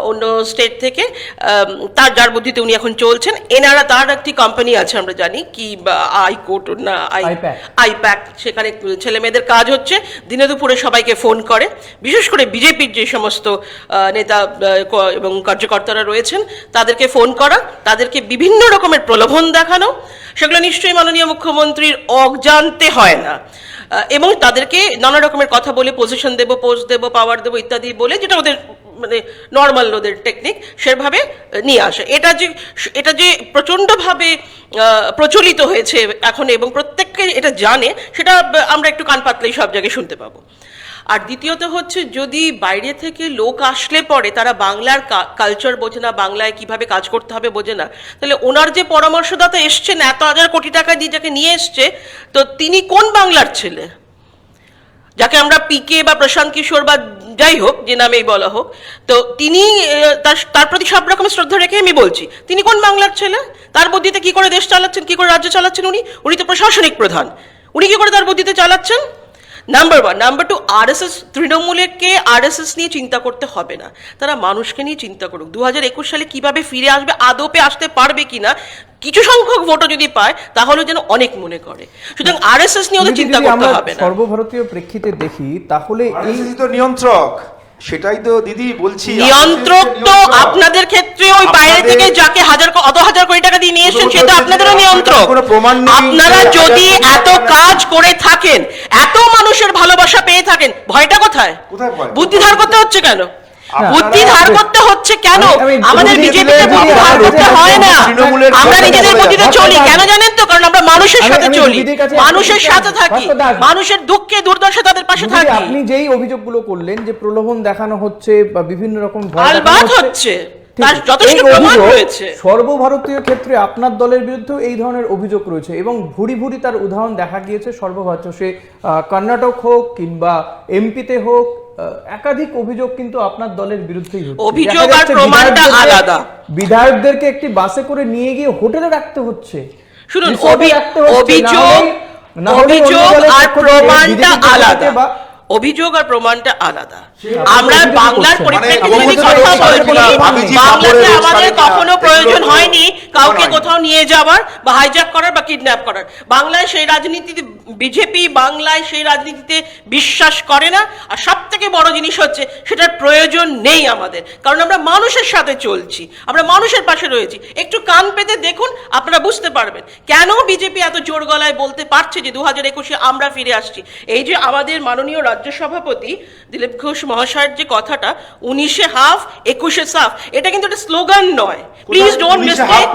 অন্য স্টেট থেকে, তার যার বুদ্ধিতে উনি এখন চলছেন। এনারা, তার একটি কোম্পানি আছে আমরা জানি কি, আইকোর্ট না আইপ্যাক, সেখানে ছেলে মেয়েদের কাজ হচ্ছে, দিনে দুপুরে সবাইকে ফোন করে, বিশেষ করে বিজেপির যে সমস্ত নেতা এবং কার্যকর্তারা রয়েছেন তাদেরকে ফোন করা, তাদেরকে বিভিন্ন রকমের প্রলোভন দেখানো, সেগুলো নিশ্চয়ই মাননীয় মুখ্যমন্ত্রীর অজান্তে হয় না। এবং তাদেরকে নানা রকমের কথা বলে পজিশন দেবো, পোস্ট দেবো, পাওয়ার দেবো ইত্যাদি বলে, যেটা ওদের মানে নর্মাল ওদের টেকনিক, সেভাবে নিয়ে আসে। এটা যে প্রচণ্ডভাবে প্রচলিত হয়েছে এখন এবং প্রত্যেককে এটা জানে, সেটা আমরা একটু কান পাতলেই সব জায়গায় শুনতে পাবো। আর দ্বিতীয়ত হচ্ছে, যদি বাইরে থেকে লোক আসলে পরে তারা বাংলার কালচার বোঝে না, বাংলায় কিভাবে কাজ করতে হবে বোঝে না, তাহলে ওনার যে পরামর্শদাতা এসছেন এত হাজার কোটি টাকা দিয়ে যাকে নিয়ে এসছে, তো তিনি কোন বাংলার ছেলে? যাকে আমরা পিকে বা প্রশান্ত কিশোর বা যাই হোক যে নামেই বলা হোক, তো তিনি তার প্রতি সব রকমের শ্রদ্ধা রেখে আমি বলছি, তিনি কোন বাংলার ছেলে? তার বুদ্ধিতে কি করে দেশ চালাচ্ছেন, কি করে রাজ্য চালাচ্ছেন উনি তো প্রশাসনিক প্রধান, উনি কি করে তার বুদ্ধিতে চালাচ্ছেন? নাম্বার 1। নাম্বার 2, আরএসএস, তৃণমূলকে আরএসএস নিয়ে চিন্তা করতে হবে না, তারা মানুষকে নিয়ে চিন্তা করুক। 2021 সালে কিভাবে ফিরে আসবে, আদপে আসতে পারবে কিনা, কিছু সংখ্যক ভোটও যদি পায় তাহলে যেন অনেক মনে করে। সুতরাং আরএসএস নিয়ে ওদের চিন্তা করতে হবে না। সর্বভারতীয় প্রেক্ষিতে দেখি তাহলে এই তো নিয়ন্ত্রক, সেটাই তো দিদি বলছি, নিয়ন্ত্রক তো আপনাদের ক্ষেত্রে ওই বাইরে থেকে যাকে অত হাজার কোটি টাকা দিয়ে নিয়ে এসেছেন সে তো আপনাদেরও নিয়ন্ত্রক। আপনারা যদি এত কাজ করে থাকেন, এত মানুষের ভালোবাসা পেয়ে থাকেন, ভয়টা কোথায়? বুদ্ধি ধার করতে হচ্ছে কেন? বুদ্ধি ধার করতে হচ্ছে কেন? আমাদের বিজেপিতে বুদ্ধি ধার করতে হয় না, আমরা নিজেদের বুদ্ধিতে চলি। কেন জানেন তো? কারণ আমরা মানুষের সাথে চলি, মানুষের সাথে থাকি, মানুষের দুঃখে দুর্দশা তাদের পাশে থাকি। আপনি যেই অভিযোগগুলো করলেন যে প্রলোভন দেখানো হচ্ছে বা বিভিন্ন রকম আলবাত হচ্ছে, তার যথেষ্ট প্রমাণ রয়েছে। সর্বভারতীয় ক্ষেত্রে আপনার দলের বিরুদ্ধে এই ধরনের অভিযোগ রয়েছে এবং ভুরি ভুরি তার উদাহরণ দেখা গিয়েছে সর্বভারতীয়, সে কর্ণাটক হোক কিংবা এমপিতে হোক, একাধিক অভিযোগ কিন্তু আপনার দলের বিরুদ্ধেই হচ্ছে। অভিযোগ আর প্রমাণটা আলাদা। বিধায়কদেরকে একটি বাসে করে নিয়ে গিয়ে হোটেলে রাখতে হচ্ছে। শুনুন, না হলে অভিযোগ অন্য আর দলের পক্ষ থেকে প্রমাণটা বিজেপি আলাদা। বা অভিযোগ আর প্রমাণটা আলাদা। আমরা অভিযোগ বাংলার করছেন। পরিপ্রেক্ষিতে মানে কথা বলছি, আমিজি বাংলাতে কাপড়ের আমাদের শাড়ি কখনো না, প্রয়োজন এগুলো হয়নি কাউকে নয়। কোথাও নিয়ে যাওয়ার বা হাইজ্যাক করার বা কিডন্যাপ করার। বাংলায় সেই রাজনীতিতে বিজেপি বাংলায় সেই রাজনীতিতে বিশ্বাস করে না। আর সব থেকে বড় জিনিস হচ্ছে সেটার প্রয়োজন নেই আমাদের, কারণ আমরা মানুষের সাথে চলছি, আমরা মানুষের পাশে রয়েছি। একটু কান পেতে দেখুন, আপনারা বুঝতে পারবেন কেন বিজেপি এত জোর গলায় বলতে পারছে যে 2021-এ আমরা ফিরে আসছি। এই যে আমাদের মাননীয় রাজ্য সভাপতি দিলীপ ঘোষ মহাশয়ের যে কথাটা, 19-এ হাফ 21-এ সাফ, এটা কিন্তু একটা স্লোগান নয়। Please don't mistake,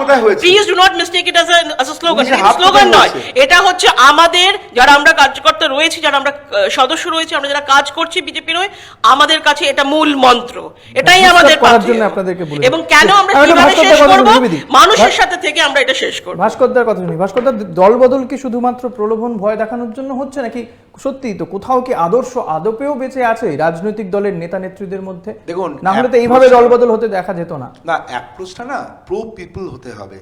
please do not mistake it as a slogan. এটা স্লোগান নয়, এটা হচ্ছে আমাদের যারা আমরা কার্যকর্তা রয়েছি, যারা আমরা সদস্য রয়েছি, আমরা যারা কাজ করছি বিজেপির হয়ে, আমাদের কাছে এটা মূল মন্ত্র, এটাই আমাদের এবং কেন আমরা কিভাবে শেষ করব, মানুষের সাথে থেকে আমরা এটা শেষ করব। ভাস্করদার কথা শুনি। ভাস্করদার, দল বদল কি শুধুমাত্র প্রলোভন ভয় দেখানোর জন্য হচ্ছে, নাকি সত্যিই তো কোথাও কি আদর্শ আদপেও বেঁচে আছে রাজনৈতিক দলের নেতা নেত্রীদের মধ্যে? দেখুন, না হলে তো এইভাবে দল বদল হতে দেখা যেত না। না, অ্যাপ্রোচটা না প্রো পিপল হতে হবে।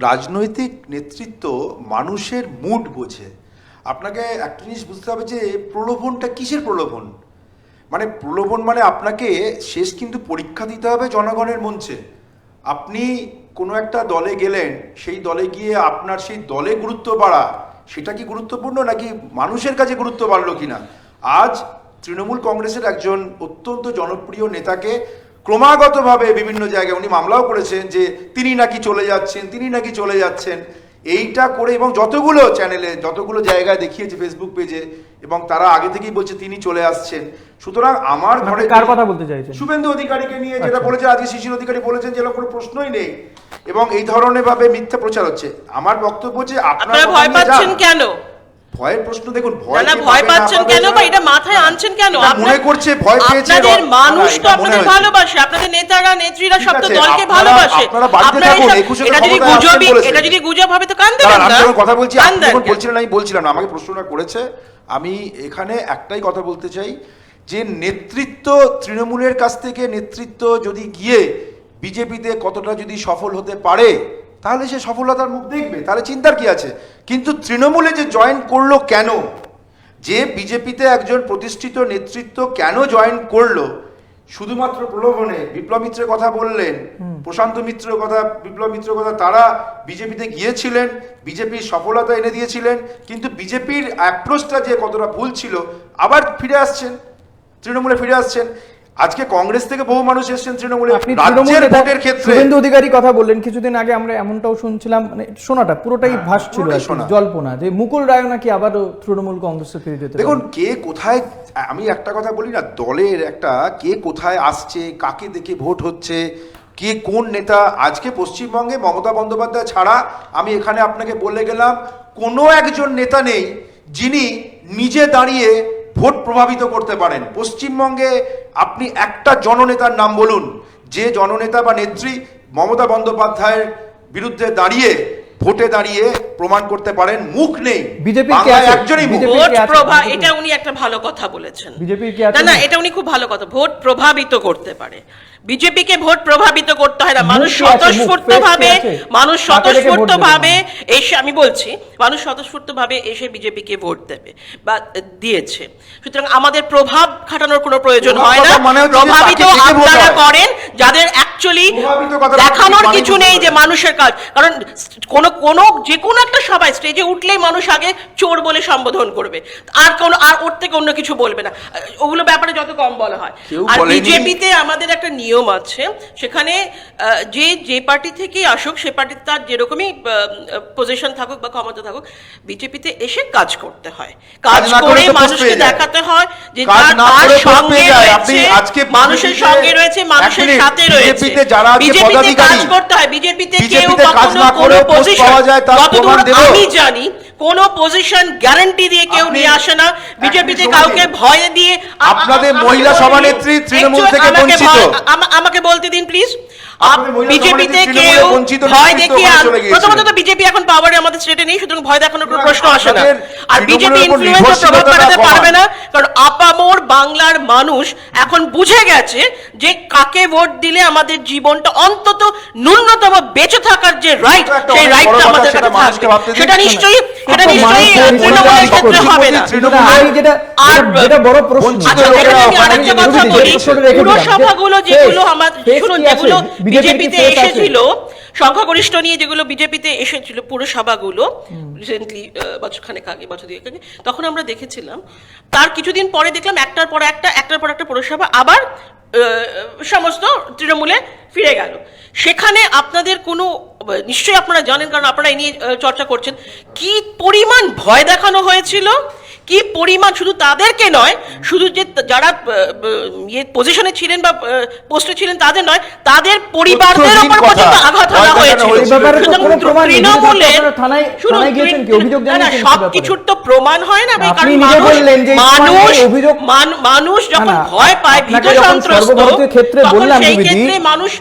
রাজনৈতিক নেতৃত্ব মানুষের মুড বোঝে। আপনাকে একটা জিনিস বুঝতে হবে যে প্রলোভনটা কিসের প্রলোভন। মানে প্রলোভন মানে আপনাকে শেষ কিন্তু পরীক্ষা দিতে হবে জনগণের মঞ্চে। আপনি কোনো একটা দলে গেলেন, সেই দলে গিয়ে আপনার সেই দলে গুরুত্ব বাড়া, সেটা কি গুরুত্বপূর্ণ, নাকি মানুষের কাছে গুরুত্ব বাড়লো কিনা? আজ তৃণমূল কংগ্রেসের একজন অত্যন্ত জনপ্রিয় নেতাকে ক্রমাগতভাবে বিভিন্ন জায়গায় উনি মামলাও করেছেন যে তিনি নাকি চলে যাচ্ছেন, এইটা করে, এবং যতগুলো চ্যানেলে যতগুলো জায়গায় দেখিয়েছে ফেসবুক পেজে, এবং তারা আগে থেকেই বলছে তিনি চলে আসছেন। সুতরাং আমার ঘরে কার কথা বলতে চাইছেন? শুভেন্দু অধিকারীকে নিয়ে যেটা বলেছে আজকে শিশির অধিকারী বলেছেন যে কোনো প্রশ্নই নেই, এবং এই ধরনের ভাবে মিথ্যা প্রচার হচ্ছে। আমার বক্তব্য যে আপনারা ভয় পাচ্ছেন কেন? ভয়ের প্রশ্ন দেখুন, ভয় পাচ্ছেন কেন বা এটা মাথায় আনছেন কেন? মনে করছে ভয় পেয়েছে, আপনাদের মানুষ তো আপনাদের ভালোবাসে, আপনাদের নেতারা নেত্রীরা সব তো দলকে ভালোবাসে। এটা যদি গুজব হবে তো কান দেবেন না। আমি কথা বলছি, আপনি যখন বলছিলেন আমি বলছিলাম না, আমাকে প্রশ্নটা করেছে। আমি এখানে একটাই কথা বলতে চাই যে নেতৃত্ব তৃণমূলের কাছ থেকে নেতৃত্ব যদি গিয়ে বিজেপিতে কতটা যদি সফল হতে পারে, তাহলে সে সফলতার মুখ দেখবে, তাহলে চিন্তার কি আছে। কিন্তু তৃণমূলে যে জয়েন করলো কেন, যে বিজেপিতে একজন প্রতিষ্ঠিত নেতৃত্ব কেন জয়েন করলো, শুধুমাত্র প্রলোভনে। বিপ্লব মিত্রের কথা বললেন, প্রশান্ত মিত্রের কথা, বিপ্লব মিত্রের কথা, তারা বিজেপিতে গিয়েছিলেন, বিজেপির সফলতা এনে দিয়েছিলেন, কিন্তু বিজেপির অ্যাপ্রোচটা যে কতটা ভুল ছিল, আবার ফিরে আসছেন তৃণমূলে, ফিরে আসছেন। আজকে কংগ্রেস থেকে বহু মানুষ এসেছেন তৃণমূলে। রাজ্যের ভোটের ক্ষেত্রে শুভেন্দু অধিকারী কথা বললেন কিছুদিন আগে, আমরা এমনটাও শুনছিলাম, মানে শোনাটা পুরোটাই ভাসছিল জল্পনা, যে মুকুল রায় নাকি আবারও তৃণমূল কংগ্রেসে ফিরে যেতে। দেখুন, কে কোথায়, আমি একটা কথা বলি না, দলের একটা কে কোথায় আসছে, কাকে দেখে ভোট হচ্ছে, কে কোন নেতা। আজকে পশ্চিমবঙ্গে মমতা বন্দ্যোপাধ্যায় ছাড়া আমি এখানে আপনাকে বলে গেলাম কোনো একজন নেতা নেই যিনি নিজে দাঁড়িয়ে ভোট প্রভাবিত করতে পারেন। পশ্চিমবঙ্গে আপনি একটা জননেতার নাম বলুন, যে জননেতা বা নেত্রী মমতা বন্দ্যোপাধ্যায়ের বিরুদ্ধে দাঁড়িয়ে ভোটে দাঁড়িয়ে প্রমাণ করতে পারেন মুখ নেই। বিজেপির একজনই মুখ। ভোট এটা উনি একটা ভালো কথা বলেছেন। বিজেপির কি না, এটা উনি খুব ভালো কথা, ভোট প্রভাবিত করতে পারে। বিজেপিকে ভোট প্রভাবিত করতে হয় না। মানুষ স্বতঃস্ফূর্তভাবে এসে, আমি বলছি, মানুষ স্বতঃস্ফূর্তভাবে এসে বিজেপিকে ভোট দেবে বা দিয়েছে। সুতরাং আমাদের প্রভাব খাটানোর কোনো প্রয়োজন হয় না। প্রভাবিত আপনারা করেন যাদের অ্যাকচুয়ালি দেখানোর কিছু নেই যে মানুষের কাজ। কারণ যে কোনো একটা সভায় স্টেজে উঠলেই মানুষ আগে চোর বলে সম্বোধন করবে, আর ওর থেকে অন্য কিছু বলবে না। ওগুলো ব্যাপারে যত কম বলা হয়। আর বিজেপিতে আমাদের একটা নিয়ম আছে, সেখানে যে পার্টি থেকেই আসুক, সে পার্টির তার যেরকমই পজিশন থাকুক বা ক্ষমতা থাকুক, বিজেপিতে এসে কাজ করতে হয়, কাজ করে মানুষকে দেখাতে হয় যে তার সঙ্গে রয়েছে, মানুষের সঙ্গে রয়েছে, মানুষের সাথে রয়েছে। বিজেপিতে কাজ করতে হয়। বিজেপিতে কেউ কখনো কোনো পজিশন, যতদূর আমি জানি, কোনো পজিশন গ্যারান্টি দিয়ে কেউ নিয়ে আসে না। বিজেপিতে কাউকে ভয় দিয়ে, আপনাদের মহিলা সভানেত্রী তৃণমূল থেকে বঞ্চিত। আমাকে বলতে দিন প্লিজ। আপনাদের মহিলা বিজেপিতে সমাজের কেউ তৃণমূলে বঞ্চিত ভয় নেতৃত্ব দেখিয়ে ওখানে চলে গিয়েছে। প্রথমত তো বিজেপি এখন পাওয়ারে আমাদের স্টেটে নেই, সুতরাং ভয় দেখানোর কোনো প্রশ্ন আসে না। আপনাদের আর বিজেপি তৃণমূলের উপর ইনফ্লুয়েন্স প্রভাব নির্ভরশীলতাটা খাটাতে কমান। পারবে না, কারণ আপামোর বাংলার মানুষ এখন বুঝে গেছে যে কাকে ভোট দিলে আমাদের জীবনটা অন্তত ন্যূনতম বেঁচে থাকার যে রাইট, একটা সেই অনেক রাইটটা বড় কথা, আমাদের সেটা কাছে মানুষকে থাকবে। ভাবতে দিন। সেটা নিশ্চয়ই মানুষ তৃণমূলের ক্ষেত্রে হবে না। যেটা বড় প্রশ্ন আচ্ছা, এখানে আমি আরেকটা কথা বলি, পুরসভাগুলো যেগুলো শুনুন, যেগুলো বিজেপিতে এসেছিল, সংখ্যাগরিষ্ঠ নিয়ে যেগুলো বিজেপিতে এসেছিল পুরসভাগুলো রিসেন্টলি বছরখানেক আগে, বছর দুয়েক আগে, তখন আমরা দেখেছিলাম তার কিছুদিন পরে দেখলাম একটার পর একটা পুরসভা আবার সমস্ত তৃণমূলে ফিরে গেল। সেখানে আপনাদের কোনো, নিশ্চয়ই আপনারা জানেন কারণ আপনারা এই নিয়ে চর্চা করছেন, কি পরিমাণ ভয় দেখানো হয়েছিল, কি পরিমাণ, শুধু তাদেরকে নয়, শুধু যে যারা পজিশনে ছিলেন বা পোস্টে ছিলেন তাদের নয়, তাদের পরিবারদের উপর পর্যন্ত আঘাত হানা হয়েছিল। সবকিছুর তো প্রমাণ হয় না, কারণ মানুষ যখন ভয় পায়, ভীত সন্ত্রস্ত, তখন সেই ক্ষেত্রে মানুষ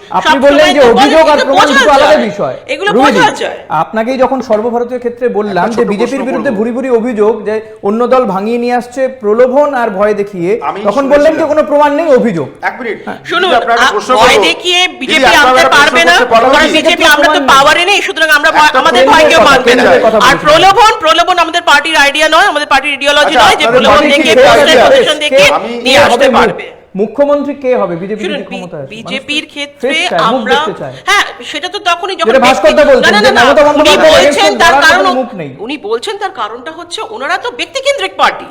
এগুলো বোঝা যায়। আপনাকেই যখন সর্বভারতীয় ক্ষেত্রে বললাম যে বিজেপির বিরুদ্ধে ভুরি ভুরি অভিযোগ যে অন্য দল ভাঙিয়ে নিয়ে আসছে প্রলোভন আর ভয় দেখিয়ে, তখন বললেন যে কোনো প্রমাণ নেই, অভিযোগ। এক মিনিট শুনুন, ভয় দেখিয়ে বিজেপি আনতে পারবে না, কারণ বিজেপি আমরা তো পাওয়ারে নেই, সুতরাং আমরা আমাদের ভয় কেউ মানবে না। আর প্রলোভন আমাদের পার্টির আইডিয়া নয়, আমাদের পার্টির ইডিওলজি নয় যে প্রলোভন দেখিয়ে পোস্টের পজিশন দেখিয়ে নিয়ে আসতে পারবে। মুখ্যমন্ত্রী কে হবে বিজেপির ক্ষেত্রে আমরা, হ্যাঁ সেটা তো তখনই যখন উনি বলছেন, তার কারণটা হচ্ছে ওনারা তো ব্যক্তিকেন্দ্রিক পার্টি,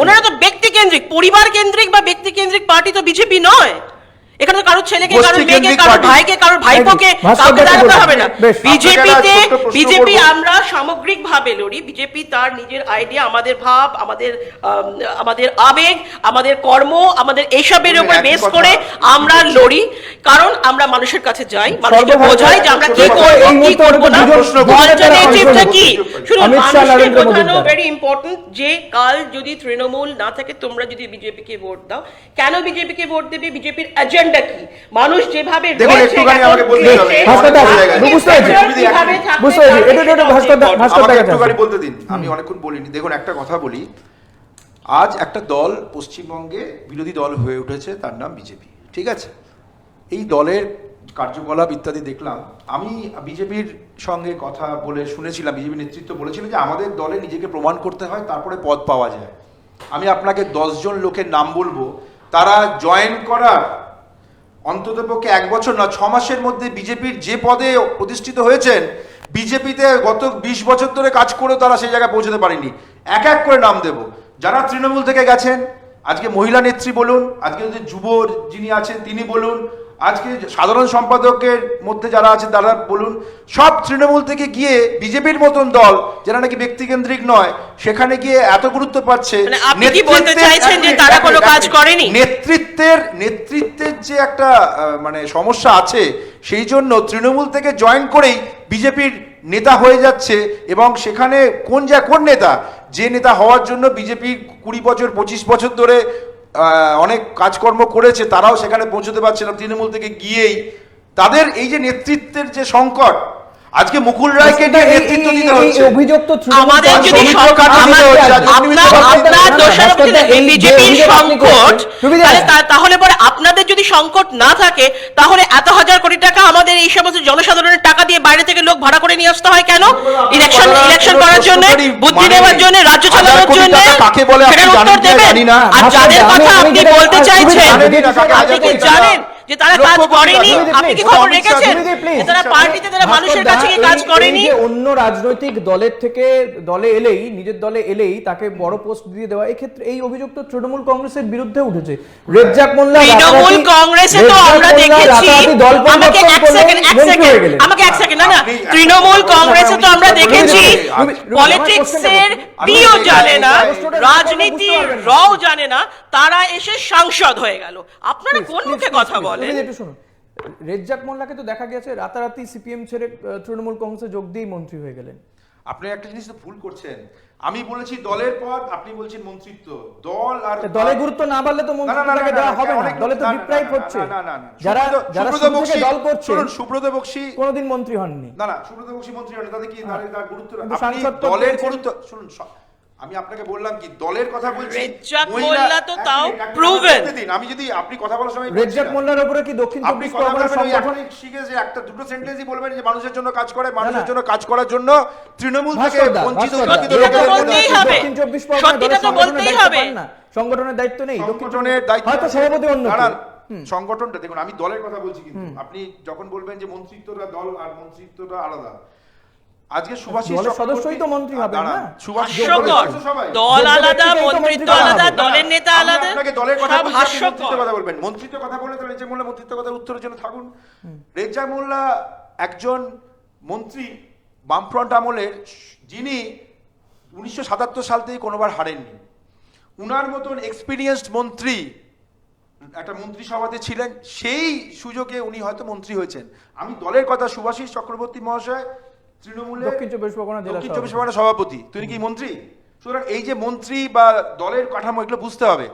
ওনারা তো ব্যক্তিকেন্দ্রিক, পরিবার কেন্দ্রিক বা ব্যক্তিকেন্দ্রিক পার্টি তো বিজেপি নয়। এখানে কারোর ছেলেকে, কারোর মেয়েকে, কারোর ভাইকে, কারোর ভাইপোকে কাউকে দাঁড়াতে হবে না। বিজেপি আমরা সামগ্রিক ভাবে লড়ি। বিজেপি তার নিজের আইডিয়া, আমাদের ভাব, আমাদের আবেগ, আমাদের কর্ম, আমাদের এইসবের উপর বেস করে আমরা লড়ি, কারণ আমরা মানুষের কাছে যাই, মানুষকে বোঝাই যে আমরা কি করব কি করব না, অল্টারনেটিভটা কি। শুনুন, মানুষকে বোঝানো ভেরি ইম্পর্টেন্ট যে কাল যদি তৃণমূল না থাকে, তোমরা যদি বিজেপিকে ভোট দাও, কেন বিজেপিকে ভোট দেবে, বিজেপির এজেন্ডা কি, মানুষ যেভাবে বলতে দিন, আমি অনেকক্ষণ বলিনি। দেখুন একটা কথা বলি, আজ একটা দল পশ্চিমবঙ্গে বিরোধী দল হয়ে উঠেছে, তার নাম বিজেপি, ঠিক আছে? এই দলের কার্যকলাপ ইত্যাদি দেখলাম। আমি বিজেপির সঙ্গে কথা বলে শুনেছিলাম, বিজেপি নেতৃত্ব বলেছিল যে আমাদের দলে নিজেকে প্রমাণ করতে হয়, তারপরে পদ পাওয়া যায়। আমি আপনাকে 10 জন লোকের নাম বলবো, তারা জয়েন করার অন্ততপক্ষে 1 বছর না 6 মাসের মধ্যে বিজেপির যে পদে প্রতিষ্ঠিত হয়েছেন, বিজেপিতে গত 20 বছর ধরে কাজ করেও তারা সেই জায়গায় পৌঁছতে পারেনি। এক এক করে নাম দেব, যারা তৃণমূল থেকে গেছেন, আজকে মহিলা নেত্রী বলুন, আজকে যদি যুব যিনি আছেন তিনি বলুন, আজকে সাধারণ সম্পাদকের মধ্যে যারা আছে তারা বলুন, সব তৃণমূল থেকে গিয়ে বিজেপির মতন দল, যারা নাকি ব্যক্তিকেন্দ্রিক নয়, সেখানে গিয়ে এত গুরুত্ব পাচ্ছে। আপনি কি বলতে চাইছেন যে তারা কোনো কাজ করেনি? নেতৃত্বের যে একটা মানে সমস্যা আছে, সেই জন্য তৃণমূল থেকে জয়েন করেই বিজেপির নেতা হয়ে যাচ্ছে। এবং সেখানে কোন নেতা, যে নেতা হওয়ার জন্য বিজেপির 20 বছর 25 বছর ধরে অনেক কাজকর্ম করেছে, তারাও সেখানে পৌঁছতে পারছে না তৃণমূল থেকে গিয়েই। তাদের এই যে নেতৃত্বের যে সংকট, আজকে মুকুল রায়কে নেতৃত্ব দিতে হচ্ছে। অভিযোগ তো আমাদের যদি তাহলে পরে আপনাদের যদি সংকট না থাকে, তাহলে এত হাজার কোটি টাকা আমাদের এই সমস্ত জনসাধারণের টাকা দিয়ে বাইরে থেকে লোক ভাড়া করে নিয়ে আসতে হয় কেন? ইলেকশন করার জন্য, বুদ্ধি দেওয়ার জন্য, রাজ্য চালানোর জন্য। সেটার উত্তর দেবেন। আর যাদের কথা আপনি বলতে চাইছেন, আপনি কি জানেন যে তারা কাজ করেনি? আপনি কি খবর রেখেছেন তারা পার্টিতে, তারা মানুষের কাছে কি কাজ করেনি? অন্য রাজনৈতিক দলের থেকে নিজের দলে এলেই তাকে বড় পোস্ট দিয়ে দেওয়া, এই ক্ষেত্রে এই অভিযোগ তো তৃণমূল কংগ্রেসের বিরুদ্ধে উঠেছে। রেজ্জাক মোল্লা তৃণমূল কংগ্রেসে তো আমরা দেখেছি, আমাকে এক সেকেন্ড না, তৃণমূল কংগ্রেসে তো আমরা দেখেছি পলিটিক্সের পিও জানে না, রাজনীতির রও জানে না, তারা এসে সাংসদ হয়ে গেল। আপনারা কোন মুখে কথা বলেন? রেজ্জাক মোল্লাকে তো দেখা গেছে রাতারাতি সিপিএম ছেড়ে তৃণমূল কংগ্রেসে যোগ দিয়ে মন্ত্রী হয়ে গেলেন। আপনি একটা জিনিস তো ভুল করছেন, আমি বলেছি দলের পদ, আপনি বলছেন মন্ত্রিত্ব। দল আর দলে গুরুত্ব না বাড়লে তো মন্ত্রিত্বটাকে দেওয়া হবে না, দলে তো ডিপ্রাইভ হচ্ছে। যারা যারা শুরু থেকে দল করছে, সুব্রত বক্সী কোনোদিন মন্ত্রী হননি। না না, সুব্রত বক্সী মন্ত্রী হন, তাদের কি তার গুরুত্ব? কিন্তু আপনি সাংসদ তো দলের পেয়েছেন। গুরুত্ব শুনুন, আমি আপনাকে বললাম কি দলের কথা বলছি। রেজ্জাক মোল্লা তো তাও proven। আমি যদি আপনি কথা বলার সময় রেজ্জাক মোল্লার উপরে কি দক্ষিণ আপনি 24 কথা পরগনার বলবেন ওই সংগঠন একটা শিখে যে একটা দুটো সেন্টেন্সই বলবেন যে মানুষের জন্য কাজ করে, মানুষের জন্য কাজ করার জন্য তৃণমূল থেকে বঞ্চিত উৎপাদিত সত্যিটা তো লোকেদের বলতেই হবে। দক্ষিণ 24 পরগনার সত্যিটা তো বলতেই হবে। সংগঠনের দায়িত্ব নেই, সংগঠনের দায়িত্ব হয়তো সভাপতি অন্য কেউ। দাঁড়ান, সংগঠনটা দেখুন, আমি দলের কথা বলছি কিন্তু আপনি যখন বলবেন যে মন্ত্রিত্বটা দল আর মন্ত্রিত্বটা আলাদা, আজকে সুভাষিস দলের সদস্যই তো মন্ত্রী হবেন না? দল আলাদা, মন্ত্রিত্ব আলাদা, দলের নেতা আলাদা, আপনাকে দলের কথা সব বলছি, আপনি হাস্যকর। মন্ত্রিত্বের কথা বলবেন। মন্ত্রিত্বের কথা বললে তো রেজ্জাক মোল্লা মন্ত্রিত্বের কথা উত্তরের জন্য থাকুন। রেজ্জাক মোল্লা একজন মন্ত্রী বামফ্রন্ট আমলের, যিনি 1977 সাল থেকে কোনোবার হারেননি। উনার মতন এক্সপিরিয়েন্সড মন্ত্রী একটা মন্ত্রিসভাতে ছিলেন, সেই সুযোগে উনি হয়তো মন্ত্রী হয়েছেন। আমি দলের কথা, সুভাষিস চক্রবর্তী মহাশয় তৃণমূলের দক্ষিণ 24 পরগনা জেলা দক্ষিণ 24 পরগনা সভাপতি, তিনি কি মন্ত্রী? সুতরাং এই যে মন্ত্রী বা দলের কাঠামো, এগুলো বুঝতে হবে।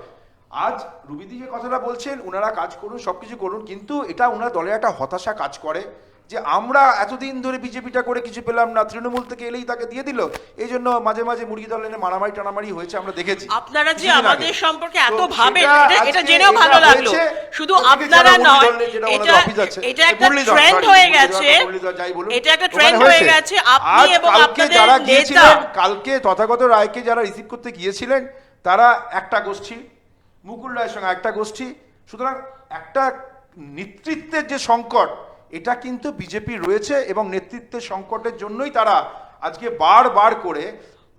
আজ রুবিদি যে কথাটা বলছেন, ওনারা কাজ করুন, সবকিছু করুন, কিন্তু এটা ওনার দলের একটা হতাশা কাজ করে যে আমরা এতদিন ধরে বিজেপিটা করে কিছু পেলাম না, তৃণমূল থেকে এলেই তাকে দিয়ে দিল। এই জন্য মাঝে মাঝে মুরগি দল এনে মারামারি টানামারি হয়েছে, আমরা দেখেছি। আপনারা যে কিছুদিন আমাদের আগে। সম্পর্কে এত তো ভাবেন, সেটা এটা আজকে জেনেও ভালো এটা লাগলো। হয়েছে, শুধু ওদিকে আপনারা যারা নয়, মুরগি দল নিয়ে যেটা ওনাদের এটা অফিস আছে, এটা একটা মুরলি দল, ট্রেন্ড sorry, হয়ে মুরলি দল, গেছে। মুরলি দল, যাই বলুন, এটা একটা ওখানে ট্রেন্ড হয়ে গেছে। আপনি আজ এবং কালকে আপনাদের যারা নেতা, গিয়েছিলেন, কালকে তথাগত রায়কে যারা রিসিভ করতে গিয়েছিলেন, তারা একটা গোষ্ঠী, মুকুল রায়ের সঙ্গে একটা গোষ্ঠী। সুতরাং একটা নেতৃত্বের যে সংকট, এটা কিন্তু বিজেপি রয়েছে, এবং নেতৃত্বের সংকটের জন্যই তারা আজকে বারবার করে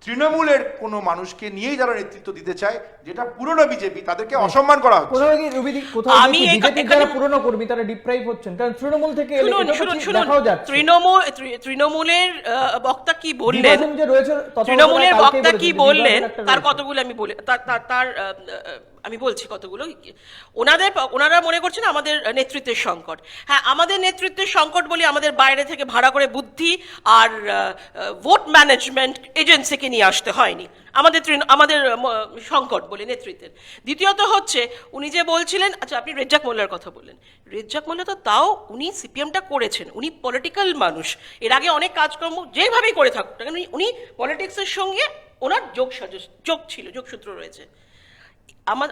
তৃণমূলের কোনো মানুষকে নিয়েই যারা নেতৃত্ব দিতে চায়, যেটা পুরনো বিজেপি, তাদেরকে অসম্মান করা হচ্ছে। কোথাও কি রুবিদি, কোথাও আমি কি এই বিজেপির এখানে- যারা পুরনো কর্মী তারা ডিপ্রাইভ হচ্ছেন? কারণ তৃণমূল থেকে এলে শুনুন এটা শুনুন তো শুনুন, দেখাও যাচ্ছে। তৃণমূলের বক্তা কি বললেন, বিভাজন যে রয়েছে, তথাগত তৃণমূলের রায় কালকেই বক্তা কি বলেছেন, বললেন, বিভাজন একটা তার রয়েছে। কতগুলো আমি বলে তার আমি বলছি কতগুলো। ওনারা মনে করছেন আমাদের নেতৃত্বের সংকট। হ্যাঁ, আমাদের নেতৃত্বের সংকট বলি আমাদের বাইরে থেকে ভাড়া করে বুদ্ধি আর ভোট ম্যানেজমেন্ট এজেন্সিকে নিয়ে আসতে হয়নি। আমাদের সংকট বলে নেতৃত্বের। দ্বিতীয়ত হচ্ছে, উনি যে বলছিলেন, আচ্ছা আপনি রেজ্জাক মোল্লার কথা বললেন, রেজ্জাক মোল্লা তো তাও উনি সিপিএমটা করেছেন, উনি পলিটিক্যাল মানুষ, এর আগে অনেক কাজকর্ম যেভাবেই করে থাকুক না কেন, উনি পলিটিক্সের সঙ্গে ওনার যোগসূত্র রয়েছে।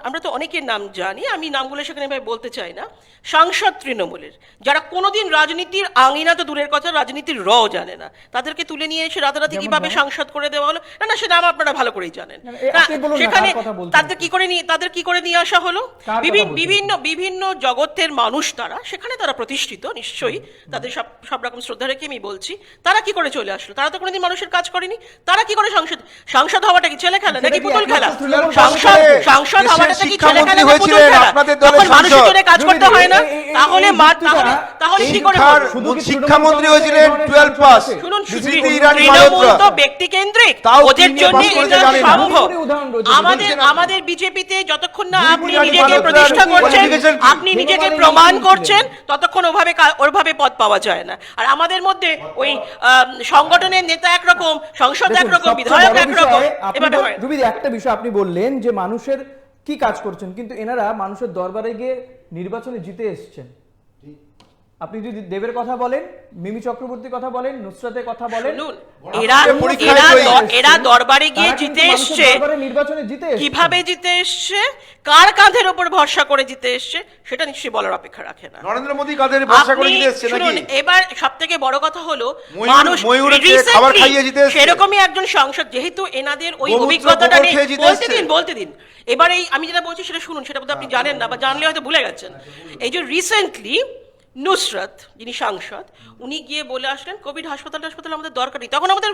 আমরা তো অনেকের নাম জানি, আমি নামগুলো সেখানে ভাই বলতে চাই না। সাংসদ তৃণমূলের, যারা কোনোদিন রাজনীতির আঙিনা তো দূরের কথা, রাজনীতির জানে না, তাদেরকে তুলে নিয়ে এসে রাতারাতি কিভাবে সাংসদ করে দেওয়া হলো, না সে নাম আপনারা ভালো করেই জানেন। সেখানে তাদের কি করে নিয়ে আসা হলো? বিভিন্ন জগতের মানুষ, তারা প্রতিষ্ঠিত, নিশ্চয়ই তাদের সব রকম শ্রদ্ধা রেখে আমি বলছি, তারা কি করে চলে আসলো? তারা তো কোনোদিন মানুষের কাজ করেনি। তারা কি করে সাংসদ হওয়াটা কি ছেলে খেলা নাকি পুতুল খেলা? সাংসদ হওয়াটা কি ছেলে খেলা নাকি পুতুল খেলা? তখন মানুষের জন্য কাজ করতে হয় না? তাহলে কি করে শিক্ষামন্ত্রী হয়েছিলেন 12 পাস। শুনুন, তৃণমূল তো ব্যক্তি কেন্দ্রিক, ওদের জন্য এটা সম্ভব। আমাদের বিজেপিতে যতক্ষণ না আপনি নিজেকে প্রতিষ্ঠা করছেন, আপনি নিজেকে প্রমাণ করছেন, ততক্ষণ ওভাবে পদ পাওয়া যায় না। আর আমাদের মধ্যে ওই সংগঠনের নেতা একরকম, সংসদ একরকম, বিধায়ক একরকম, এভাবে হয়। রুবিদি, একটা বিষয় আপনি বললেন যে মানুষের কি কাজ করছেন, কিন্তু এনারা মানুষের দরবারে গিয়ে নির্বাচনে জিতে এসছেন। আপনি যদি দেবের কথা বলেন, মিমি চক্রবর্তীর কথা বলেন, নুসরাতের কথা বলেন, এরা দরবারে গিয়ে জিতে এসছে। নির্বাচনে জিতে এসছে, কিভাবে জিতে এসছে, কার কাঁধের উপর ভরসা করে জিতে এসছে, সেটা নিশ্চয়ই বলার অপেক্ষা রাখে না। নরেন্দ্র মোদী কাঁধের ভরসা করে জিতে এসছে নাকি? এবার সবথেকে বড় কথা হলো, মানুষ খাবার খাইয়ে জিতে এসছে। সেরকমই একজন সংসদ, যেহেতু এনাদের ওই অভিজ্ঞতাটা নেই, বলতে দিন। এবার এই আমি যেটা বলছি সেটা শুনুন, সেটা বোধহয় আপনি জানেন না, বা জানলে হয়তো ভুলে গেছেন। এই যে রিসেন্টলি নুসরাত, যিনি সাংসদ, উনি গিয়ে বলে আসলেন কোভিড হাসপাতাল আমাদের দরকার নেই। তখন আমাদের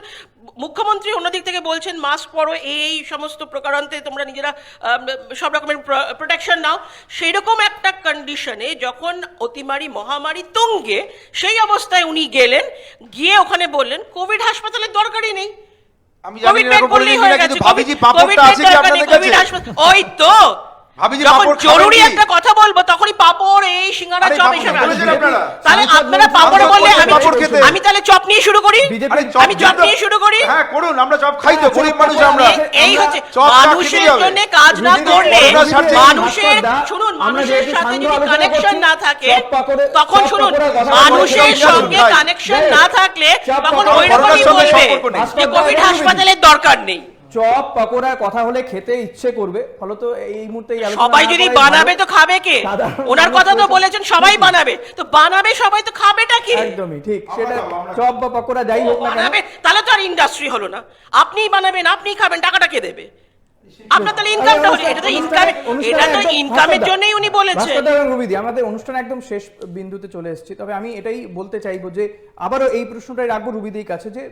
মুখ্যমন্ত্রী অন্যদিক থেকে বলছেন মাস্ক পরো, এই সমস্ত প্রকারান্তে তোমরা নিজেরা সব রকমের প্রোটেকশন নাও। সেই রকম একটা কন্ডিশনে যখন অতিমারি মহামারী তুঙ্গে, সেই অবস্থায় উনি গেলেন, গিয়ে ওখানে বললেন কোভিড হাসপাতালের দরকারই নেই, আমি জানি না এরকম বলে দিন না, কিন্তু ভাবিজি পাপড়টা আছে কি আপনাদের কাছে? ওই তো, যখন জরুরি একটা কথা বলবো তখনই পাপড় এই এই সিঙ্গারা আরে চপ বাবু, এসব বলেছেন আসবে। আপনারা। তাহলে সাংসদ আপনারা বলছেন পাপড় পাঁপড় বললে খেতে, পাঁপড় খেতে। আমি তাহলে চপ নিয়ে শুরু করি। আরে চপ আমি চপ নিয়ে শুরু করি। হ্যাঁ করুন, আমরা চপ খাই তো, গরিব মানুষ আমরা। এই হচ্ছে চপ মানুষের খেতেই হবে। জন্য কাজ না করলে করোনার স্বার্থে মানুষের শুনুন মানুষের সাথে যদি কানেকশন না থাকে তখন শুনুন মানুষের সঙ্গে কানেকশন না থাকলে তখন ওই রকমই বলবে যে কোভিড হাসপাতালের দরকার নেই। চপ পকোড়ার কথা হলে খেতে ইচ্ছে করবে, ফলত এই মুহূর্তে এই আলোচনা সবাই না যদি করাই বানাবে ভালো। তো খাবে কে? সাধারণ ওনার মানুষ কথা তো বলছে- বলেছেন সবাই বানাবে, তো বানাবে সবাই, তো খাবেটা কি? একদমই ঠিক, সেটা চপ বা পকোড়া যাই হোক না কেন বানাবে তাহলে তো আর ইন্ডাস্ট্রি হলো না। আপনিই বানাবেন, আপনিই খাবেন, টাকাটা কে দেবে? আপনার তাহলে ইনকামটা হলো, এটা তো ইনকাম, এটা তো ইনকামের জন্যই উনি বলেছেন। ভাস্কর এবং রুবিদি, আমাদের অনুষ্ঠান একদম শেষ বিন্দুতে চলে এসেছি, তবে আমি এটাই বলতে চাইবো যে আবারও এই প্রশ্নটাই রাখবো রুবিদির কাছে যে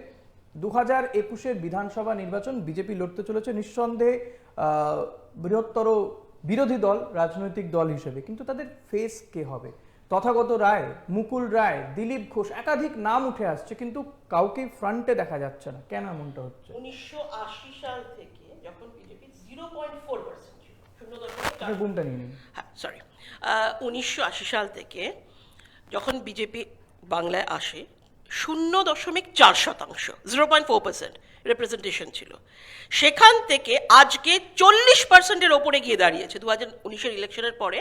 2021-এর বিধানসভা নির্বাচন বিজেপি লড়তে চলেছে নিঃসন্দেহে বৃহত্তর বিরোধী দল, রাজনৈতিক দল হিসেবে, কিন্তু তাদের ফেস কে হবে? তথাগত রায়, মুকুল রায়, দিলীপ ঘোষ, একাধিক নাম উঠে আসছে, কিন্তু কাউকে ফ্রন্টে দেখা যাচ্ছে না। কেন এমনটা হচ্ছে? 1980 সাল থেকে যখন বিজেপি 0.4% ছিল, 0.4 ঘুমটা নিয়ে নিন। হ্যাঁ সরি 1980 সাল থেকে যখন বিজেপি বাংলায় আসে 0.4%, 0.4% রিপ্রেজেন্টেশন ছিল। সেখান থেকে আজকে 40%-এর ওপরে গিয়ে দাঁড়িয়েছে। 2019-এর ইলেকশনের পরে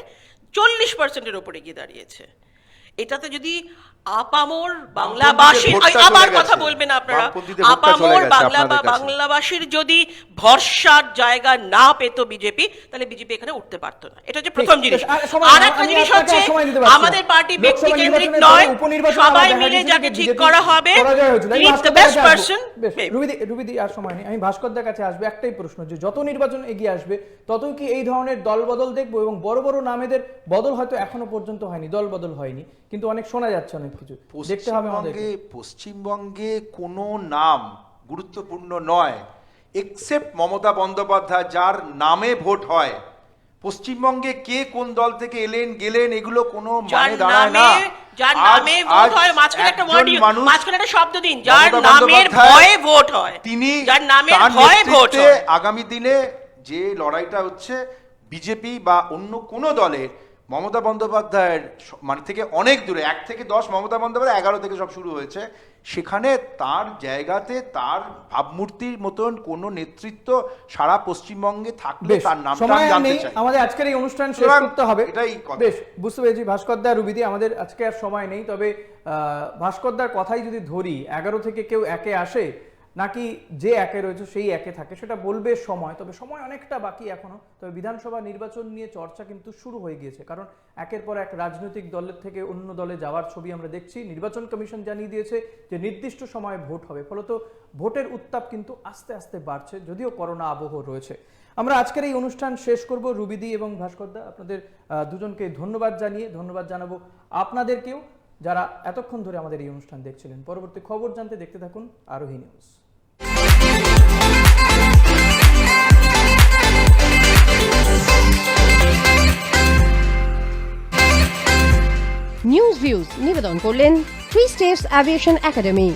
40%-এর ওপরে গিয়ে দাঁড়িয়েছে। এটাতে যদি আপামর বাংলাবাসীর, ভোটটা আবার চলে কথা গেছে। বলবেন আপনারা, বামপন্থীদের ভোটটা চলে আপামর গেছে আপনাদের কাছে। বাংলাবাসীর যদি ভরসার জায়গা না পেত বিজেপি, তাহলে বিজেপি এখানে উঠতে পারতো না। এটা হচ্ছে প্রথম জিনিস। আর একটা জিনিস হচ্ছে আমাদের পার্টি ব্যক্তি কেন্দ্রিক নয়, সবাই মিলে যাকে ঠিক করা হবে, দ্য বেস্ট পারসন। রুবিদি আর সময় নেই, আমি ভাস্করদার কাছে আসবে। একটাই প্রশ্ন, যে যত নির্বাচন এগিয়ে আসবে ততই কি এই ধরনের দল বদল দেখবো? এবং বড় বড় নামেদের বদল হয়তো এখনো পর্যন্ত হয়নি, দল বদল হয়নি, কিন্তু অনেক শোনা যাচ্ছে অনেক কিছু, দেখতে হবে আমাদের। পশ্চিমবঙ্গে কোনো নাম গুরুত্বপূর্ণ নয় এক্সেপ্ট মমতা বন্দ্যোপাধ্যায়, যার নামে ভোট হয়। পশ্চিমবঙ্গে কে কোন দল থেকে এলেন গেলেন এগুলো কোনো মানে দাঁড়ায় না। যার নামে ভোট হয়, মাঝখানে একটা ওয়ার্ড, মাঝখানে একটা শব্দ দিন, যার নামের ভয়ে ভোট হয়, তিনি যার নামের তার ভয়ে ভোট নেতৃত্বে হয়। আগামী দিনে যে লড়াইটা হচ্ছে বিজেপি বা অন্য কোনো দলের, মমতা বন্দ্যোপাধ্যায়ের মানে থেকে অনেক দূরে, 1 থেকে 10, মমতা বন্দ্যোপাধ্যায় 11 থেকে সব শুরু হয়েছে। সেখানে তার জায়গাতে তার ভাবমূর্তির মতন কোন নেতৃত্ব সারা পশ্চিমবঙ্গে থাকলে তার নামটা আমি জানতে চাই। আমাদের আজকের এই অনুষ্ঠান শেষ করতে হবে, এটাই কথা। বেশ বুঝতে পেরেছি ভাস্করদা, রুবিদি, আমাদের আজকে আর সময় নেই, তবে ভাস্করদার কথাই যদি ধরি, 11 থেকে কেউ একে আসে নাকি যে একে রয়েছে সেই একে থাকে, সেটা বলবে সময়। তবে সময় অনেকটা বাকি এখনো। তবে বিধানসভা নির্বাচন নিয়ে চর্চা কিন্তু শুরু হয়ে গিয়েছে, কারণ একের পর এক রাজনৈতিক দলের থেকে অন্য দলে যাওয়ার ছবি আমরা দেখছি। নির্বাচন কমিশন জানিয়ে দিয়েছে যে নির্দিষ্ট সময়ে ভোট হবে, ফলত ভোটের উত্তাপ কিন্তু আস্তে আস্তে বাড়ছে, যদিও করোনা আবহ রয়েছে। আমরা আজকের এই অনুষ্ঠান শেষ করব। রুবিদি এবং ভাস্করদা, আপনাদের দুজনকে ধন্যবাদ জানিয়ে ধন্যবাদ জানাবো আপনাদেরকেও, যারা এতক্ষণ ধরে আমাদের এই অনুষ্ঠান দেখছিলেন। পরবর্তী খবর জানতে দেখতে থাকুন আরোহী নিউজ। নিউজ ভিউজ নিবেদন করলেন 3 স্টেপস এভিয়েশন একাডেমি।